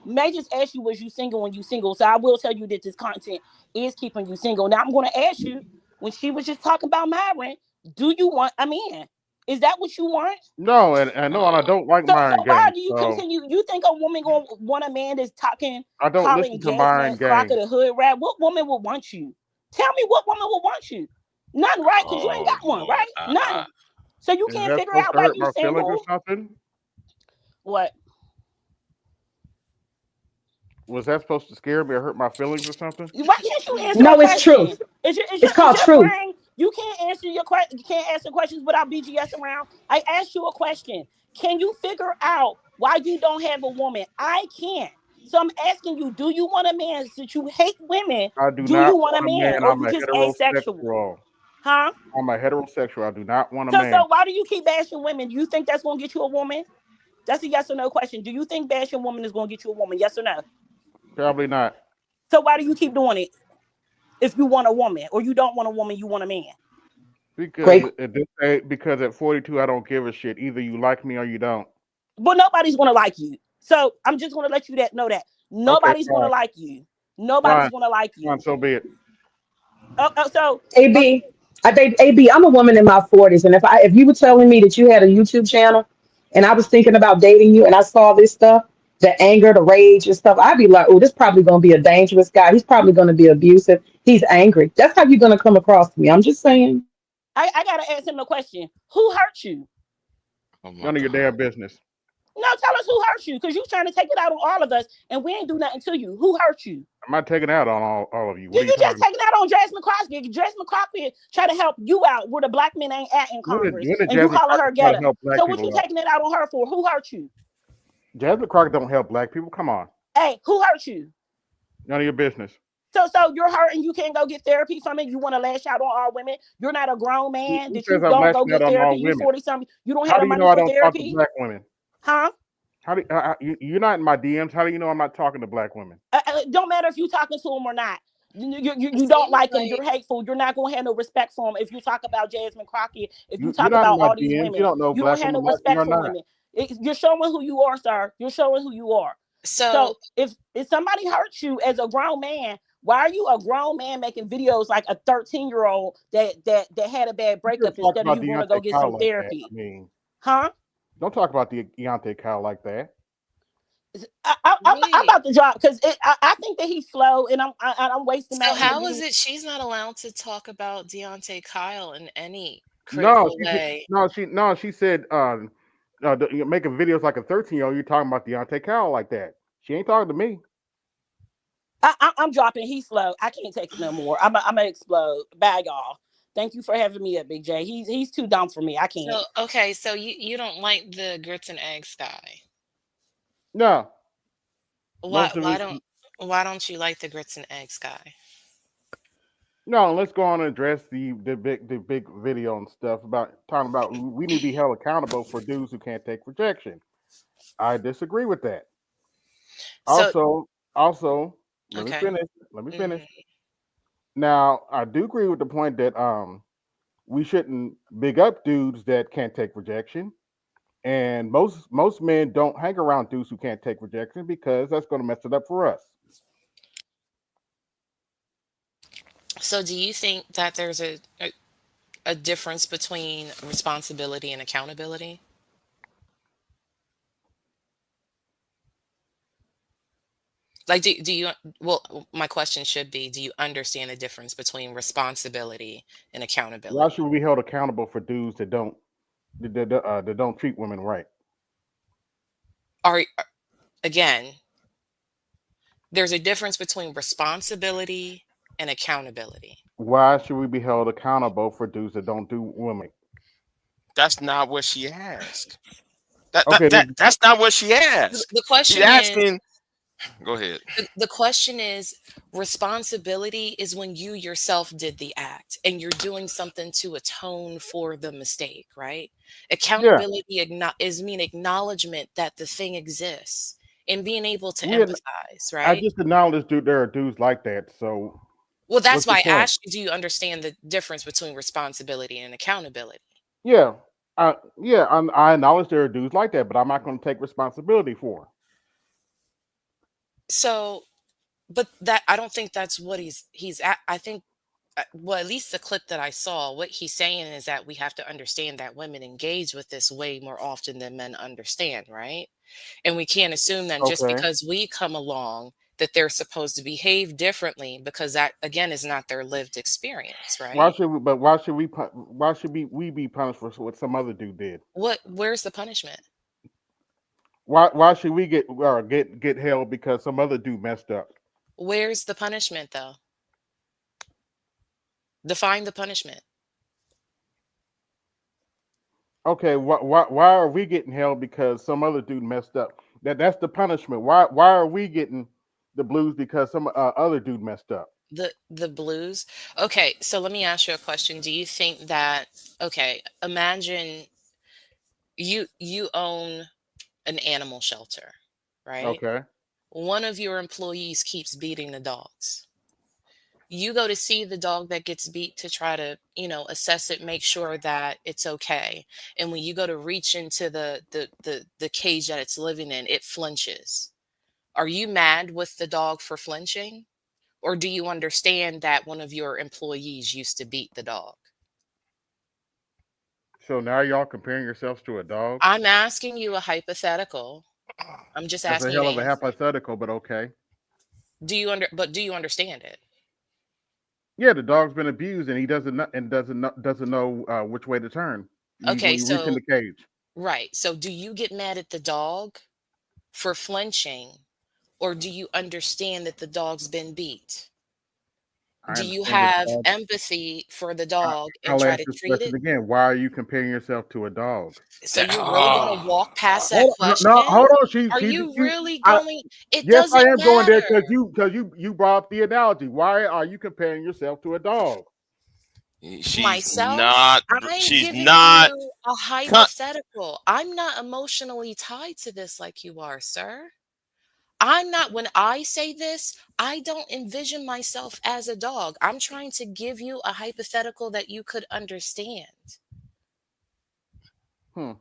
May just asked you, was you single when you single? So I will tell you that this content is keeping you single. Now I'm going to ask you, when she was just talking about Myron, Do you want a man? Is that what you want? No, and I don't like So Myron why Gaines. do you So continue? You think a woman gonna want a man that's talking, I don't calling listen to Myron Jasmine Crockett Gaines. a hood rat? What woman would want you? Tell me what woman would want you. None, right? Because you ain't Oh got one, Lord. right? None. So you Is can't that figure supposed out to why hurt you my feelings or single. something? What? Was that supposed to scare me or hurt my feelings or something? Why can't you answer a No, it's question? truth. Is It's called your truth. brain? You can't answer your question. You can't answer questions without BGS around. I asked you a question. Can you figure out why you don't have a woman? I can't. So I'm asking you: do you want a man? Since you hate women, I do do not you want a want a man, man. or I'm you a just asexual? heterosexual. Huh? I'm a heterosexual. I do not want a So man. why do you keep bashing women? Do you think that's gonna get you a woman? That's a yes or no question. Do you think bashing women is gonna get you a woman? Yes or no? Probably not. So why do you keep doing it? If you want a woman, or you don't want a woman, you want a man. Because Great. because at 42 I don't give a shit. Either you like me or you don't. But nobody's gonna like you. So I'm just gonna let you know that Okay, nobody's gonna fine. like you. Nobody's gonna like you. Fine, so be it. So AB, I think AB, I'm a woman in my 40s, and if you were telling me that you had a YouTube channel, and I was thinking about dating you, and I saw this stuff, the anger, the rage, and stuff, I'd be like, oh, this probably gonna be a dangerous guy. He's probably gonna be abusive. He's angry. That's how you're gonna come across to me. I'm just saying. I gotta ask him a question. Who hurt you? Oh my None of your God. damn business. No, tell us who hurt you, because you trying to take it out on all of us, and we ain't do nothing to you. Who hurt you? I'm not taking out on all of you. What are you You just talking taking out on Jasmine Crockett. Jasmine Crockett try to help you out where the black men ain't at in about? Congress, When did and you Jasmine calling her Crockett try to ghetto. help black So what people you out? taking it out on her for? Who hurt you? Jasmine Crockett don't help black people. Come on. Hey, who hurt you? None of your business. So you're hurt and you can't go get therapy from it. You want to lash out on all women. You're not a grown man Who that says you I'm don't go lashing out get on therapy. all You women? 40 something. You don't How have do the you money know I for don't talk to therapy, black women? huh? How do you're not in my DMs? How do you know I'm not talking to black women? Don't matter if you talking to them or not. You It don't seems like them. like You're hateful. You're not gonna have no respect for them. If you talk about Jasmine Crockett, if you You're talk not in about my all these DMs. You women, don't know you don't black have women no like me respect or for not. women. You're showing who you are, sir. You're showing who you are. so. So if somebody hurts you as a grown man, why are you a grown man making videos like a 13-year-old that had a bad You breakup shouldn't talk instead of about you going to Deontay go get Kyle some like that. therapy? I mean, Huh? don't talk about the Deontay Kyle like that. I'm Wait. about to drop because I think that he's slow and I'm wasting my So how is energy. it she's not allowed to talk about Deontay Kyle in any No, critical way? she said you're making videos like a 13-year-old. You're talking about Deontay Kyle like that. She ain't talking to me. I'm dropping. He's slow. I can't take it no more. I'm gonna explode. Bye, y'all. Thank you for having me up, Big J. He's too dumb for me. I can't. So okay, so you don't like the grits and eggs guy. No, Why most of why it. don't why don't you like the grits and eggs guy? No, let's go on and address the big video and stuff about talking about we need to be held accountable for dudes who can't take rejection. I disagree with that. So Also, let me okay. finish. Let me finish. Mhm. Now, I do agree with the point that we shouldn't big up dudes that can't take rejection. And most men don't hang around dudes who can't take rejection because that's going to mess it up for us. So do you think that there's a difference between responsibility and accountability? Like do you well my question should be, do you understand the difference between responsibility and Why accountability? should we be held accountable for dudes that don't treat women right? Are again, there's a difference between responsibility and accountability. Why should we be held accountable for dudes that don't do women? That's not what she asked. That, that Okay, that that's not what she asked. The She's question is asking. Go ahead. the question is responsibility is when you yourself did the act and you're doing something to atone for the mistake, right? yeah, Accountability is mean acknowledgement that the thing exists and being able to we. empathize, I right? just acknowledge there are dudes like that. So Well, that's what's your why I point? asked you, do you understand the difference between responsibility and accountability? Yeah, I acknowledge there are dudes like that, but I'm not going to take responsibility for 'em. So, but that I don't think that's what he's at. I think well, at least the clip that I saw, what he's saying is that we have to understand that women engage with this way more often than men understand, right? And we can't assume then just Okay. because we come along that they're supposed to behave differently, because that again is not their lived experience, Why right? should we? But why should we? Why should we be punished for what some other dude did? Where's the punishment? Why should we get held because some other dude messed up? Where's the punishment though? Define the punishment. Okay, why are we getting held because some other dude messed up? That's the punishment. Why are we getting the blues because some other dude messed up? The blues. Okay, so let me ask you a question. Do you think that, okay, imagine you own an animal shelter, right? Okay. One of your employees keeps beating the dogs. You go to see the dog that gets beat to try to, assess it, make sure that it's okay. And when you go to reach into the cage that it's living in, it flinches. Are you mad with the dog for flinching? Or do you understand that one of your employees used to beat the dog? So now y'all comparing yourselves to a dog? I'm asking you a hypothetical. I'm just That's a asking you hell to of a answer. hypothetical, but okay. Do you understand it? Yeah, the dog's been abused, and he doesn't know which way to turn. Okay, When you reach in so the cage. right. So do you get mad at the dog for flinching, or do you understand that the dog's been beat? I Do you understand that the have dog. empathy for the dog and I'll try ask to this treat question it? again. Why are you comparing yourself to a dog? So you're really going to Oh, walk past that Hold on, no, question? hold on. Are you really I, going? It yes, I doesn't am going there because matter. you brought up the analogy. Why are you comparing yourself to a dog? she's Myself, not. I'm She's giving not. you a Con- hypothetical. I'm not emotionally tied to this like you are, sir. I'm not, when I say this, I don't envision myself as a dog. I'm trying to give you a hypothetical that you could understand. Hmm.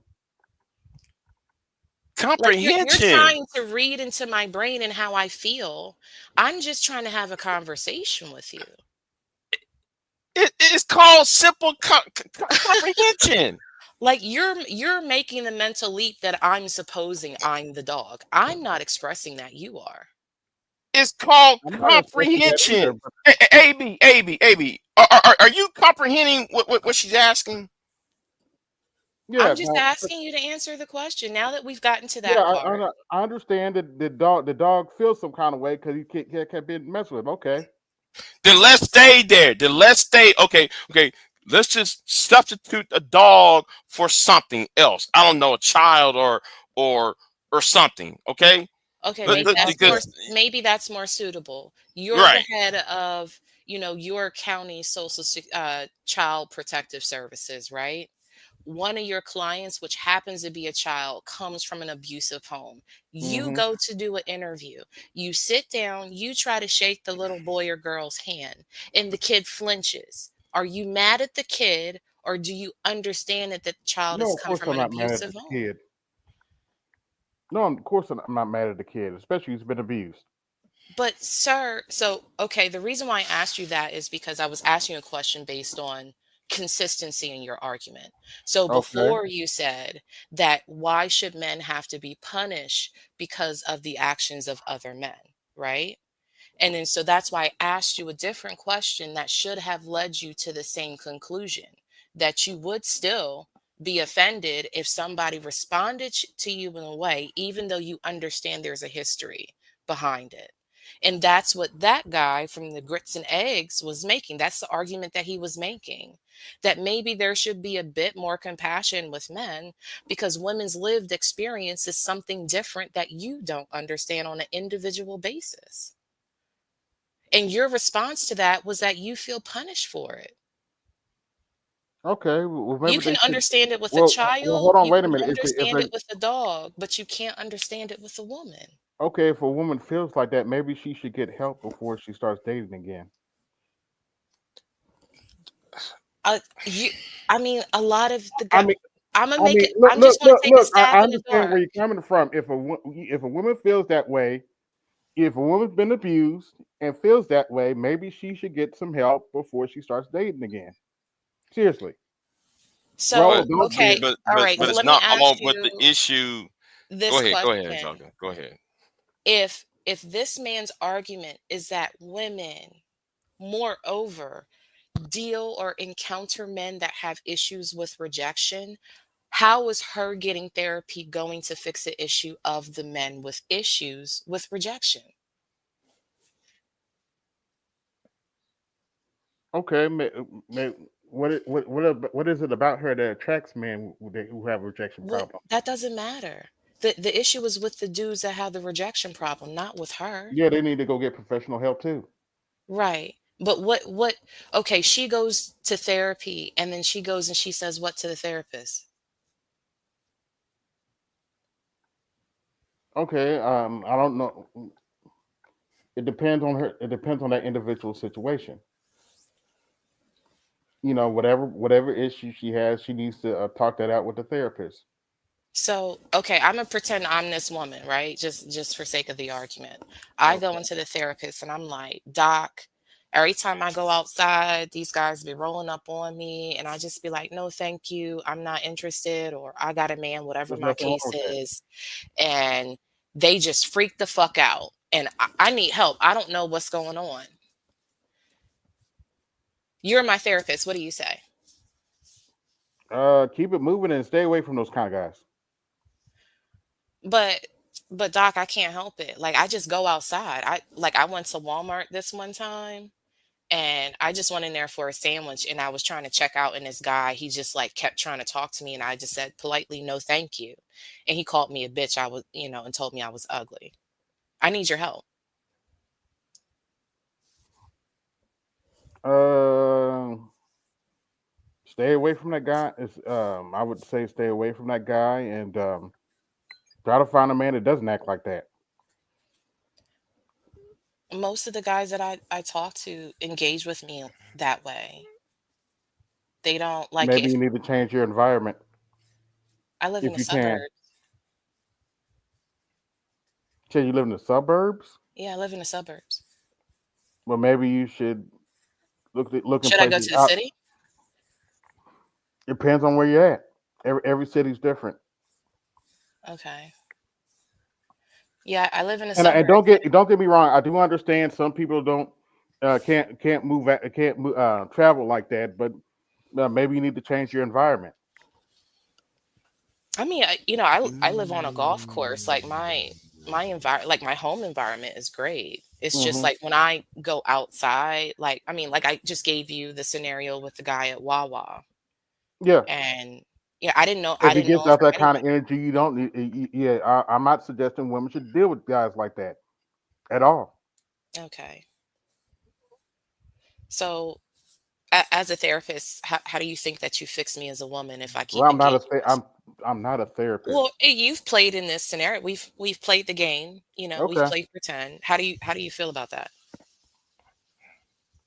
Like you're comprehension. trying to read into my brain and how I feel. I'm just trying to have a conversation with you. It's called simple comprehension. Like you're making the mental leap that I'm supposing I'm the dog. I'm not expressing that, you are. It's called I'm not expressing that either. comprehension. But AB. Are you comprehending what she's asking? yeah, I'm just asking you to answer the question now that we've gotten to yeah, that part. I understand that the dog feels some kind of way because he can't be messed with. Okay. Then let's stay there. Then let's stay. Okay. Let's just substitute a dog for something else. I don't know, a child or something. Okay. Okay, Well, Because maybe that's more suitable. You're the right. head of, your county child protective services, right? One of your clients, which happens to be a child, comes from an abusive home. You mm-hmm. go to do an interview. You sit down, you try to shake the little boy or girl's hand, and the kid flinches. Are you mad at the kid, or do you understand that the child No, has of come course from I'm an not mad at abusive the home? kid. No, of course I'm not mad at the kid, especially he's been abused. But sir, so okay, the reason why I asked you that is because I was asking you a question based on consistency in your argument. So Okay. before you said that why should men have to be punished because of the actions of other men, right? And then so that's why I asked you a different question that should have led you to the same conclusion, that you would still be offended if somebody responded to you in a way, even though you understand there's a history behind it. And that's what that guy from the grits and eggs was making. That's the argument that he was making, that maybe there should be a bit more compassion with men because women's lived experience is something different that you don't understand on an individual basis. And your response to that was that you feel punished for it. Okay. Well, You maybe can they should. understand it with a Well, hold child, on. you Wait a can minute. If understand they it with a dog, but you can't understand it with a woman. okay, if a woman feels like that, maybe she should get help before she starts dating again. You, I mean, a lot of the I guy. mean, I'm gonna make it. look, I'm just gonna take a look. I stab in the understand where dark. you're coming from. If a woman feels that way, if a woman's been abused and feels that way, maybe she should get some help before she starts dating again. Seriously. So, Well, But don't okay, be. but all but right. but So it's let me not ask along with the you issue. this Go ahead, question. Shaka. Go ahead. If this man's argument is that women, moreover, deal or encounter men that have issues with rejection, how is her getting therapy going to fix the issue of the men with issues with rejection? Okay, what is it about her that attracts men who have a rejection What problem? that doesn't matter. The issue is with the dudes that have the rejection problem, not with her. Yeah, they need to go get professional help too. Right. But what okay, she goes to therapy and then she goes and she says what to the therapist? Okay, I don't know. It depends on her. It depends on that individual situation. Whatever issue she has, she needs to talk that out with the therapist. So, okay, I'm gonna pretend I'm this woman, right? Just for sake of the argument. I go Okay. into the therapist and I'm like, "Doc, every time I go outside, these guys be rolling up on me and I just be like, "No, thank you. I'm not interested," or "I got a man," whatever There's my nothing wrong case with that. is, and they just freak the fuck out and I need help. I don't know what's going on. You're my therapist. What do you say? Keep it moving and stay away from those kind of guys. But but Doc, I can't help it. Like I just go outside. I went to Walmart this one time and I just went in there for a sandwich and I was trying to check out and this guy, he just like kept trying to talk to me and I just said politely, "No, thank you." And he called me a bitch. I was, and told me I was ugly. I need your help. Uh, Stay away from that guy. I would say stay away from that guy and try to find a man that doesn't act like that. Most of the guys that I talk to engage with me that way. They don't like Maybe if you need to change your environment I live in if the you can. suburbs. Say you live in the suburbs. Yeah, I live in the suburbs. Well, maybe you should look in Should I go places to the out. city? Depends on where you're at. Every city's different. Okay. Yeah, I live in the And suburbs. don't get me wrong. I do understand some people don't can't move travel like that, but maybe you need to change your environment. I mean, I live on a golf course. Like my environment, like my home environment is great. It's just Hmm. like when I go outside, like I mean, like I just gave you the scenario with the guy at Wawa, Yeah. and yeah, I didn't know If he gives him out from that kind anyone. of energy, you don't need. Yeah, I'm not suggesting women should deal with guys like that at all. Okay, so as a therapist, how do you think that you fix me as a woman if I Well, keep engaging this? I'm not a therapist. Well, you've played in this scenario. We've played the game. We've Okay. played pretend. How do you feel about that?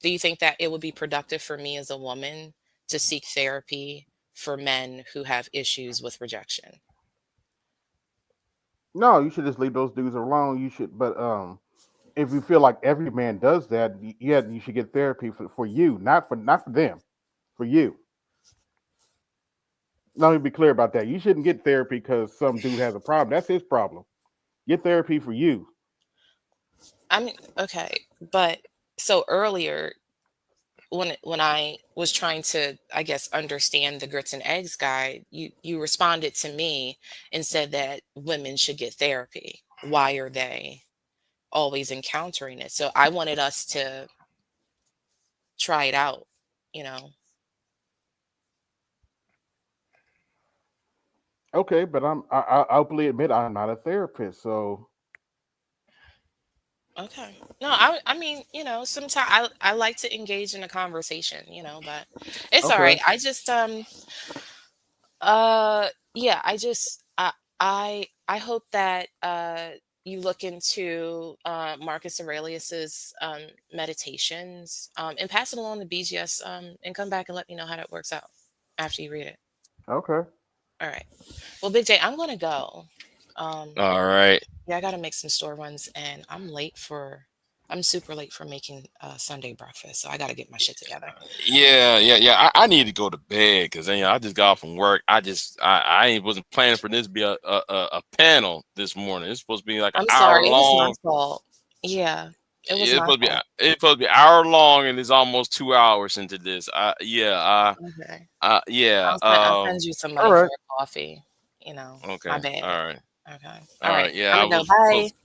Do you think that it would be productive for me as a woman to seek therapy for men who have issues with rejection? No, you should just leave those dudes alone. You should, but if you feel like every man does that, yeah, you should get therapy for you, not for them, for you. Let me be clear about that. You shouldn't get therapy because some dude has a problem. That's his problem. Get therapy for you. I mean, okay, but so earlier when I was trying to, I guess, understand the grits and eggs guy, you responded to me and said that women should get therapy. Why are they always encountering it? So I wanted us to try it out, you know. Okay, but I openly admit I'm not a therapist. So Okay. No, I mean, sometimes I like to engage in a conversation, but it's all right. okay, I just yeah, I hope that you look into Marcus Aurelius's meditations and pass it along to BGS and come back and let me know how that works out after you read it. okay. All right. Well, Big J, I'm gonna go. Um, All right. yeah, I gotta make some store runs, and I'm super late for making Sunday breakfast, so I gotta get my shit together. Yeah. I need to go to bed because I just got off from work. I wasn't planning for this to be a panel this morning. It's supposed to be like an I'm hour sorry, it was my long. fault. Yeah, it was It's my supposed to be fault. it's supposed to be an hour long, and it's almost 2 hours into this. Okay, Yeah. I'll send you some All money for right. a coffee. You know, my Okay. bad. All right. Okay, All all right. right. Yeah. I'm I gonna go. was Bye. supposed.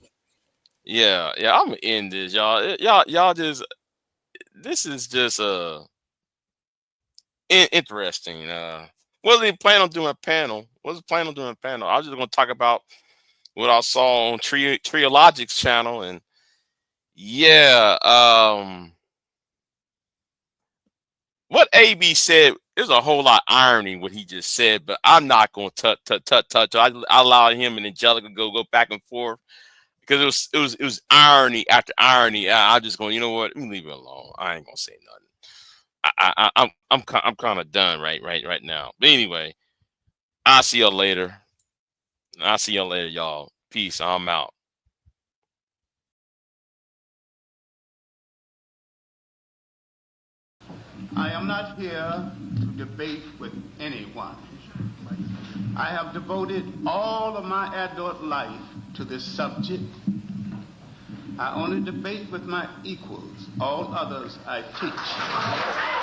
Yeah. I'm gonna end this, y'all. Y'all just. This is just interesting. Wasn't plan on doing a panel. Wasn't planning on doing a panel. I was just gonna talk about what I saw on Triologic's channel, and yeah, what AB said. There's a whole lot of irony what he just said, but I'm not gonna touch. I allow him and Angelica go back and forth because it was irony after irony. I'm just going. You know what? Let me leave it alone. I ain't gonna say nothing. I'm kind of done right now. But anyway, I'll see y'all later. Y'all. Peace. I'm out. I am not here to debate with anyone. I have devoted all of my adult life to this subject. I only debate with my equals. All others I teach.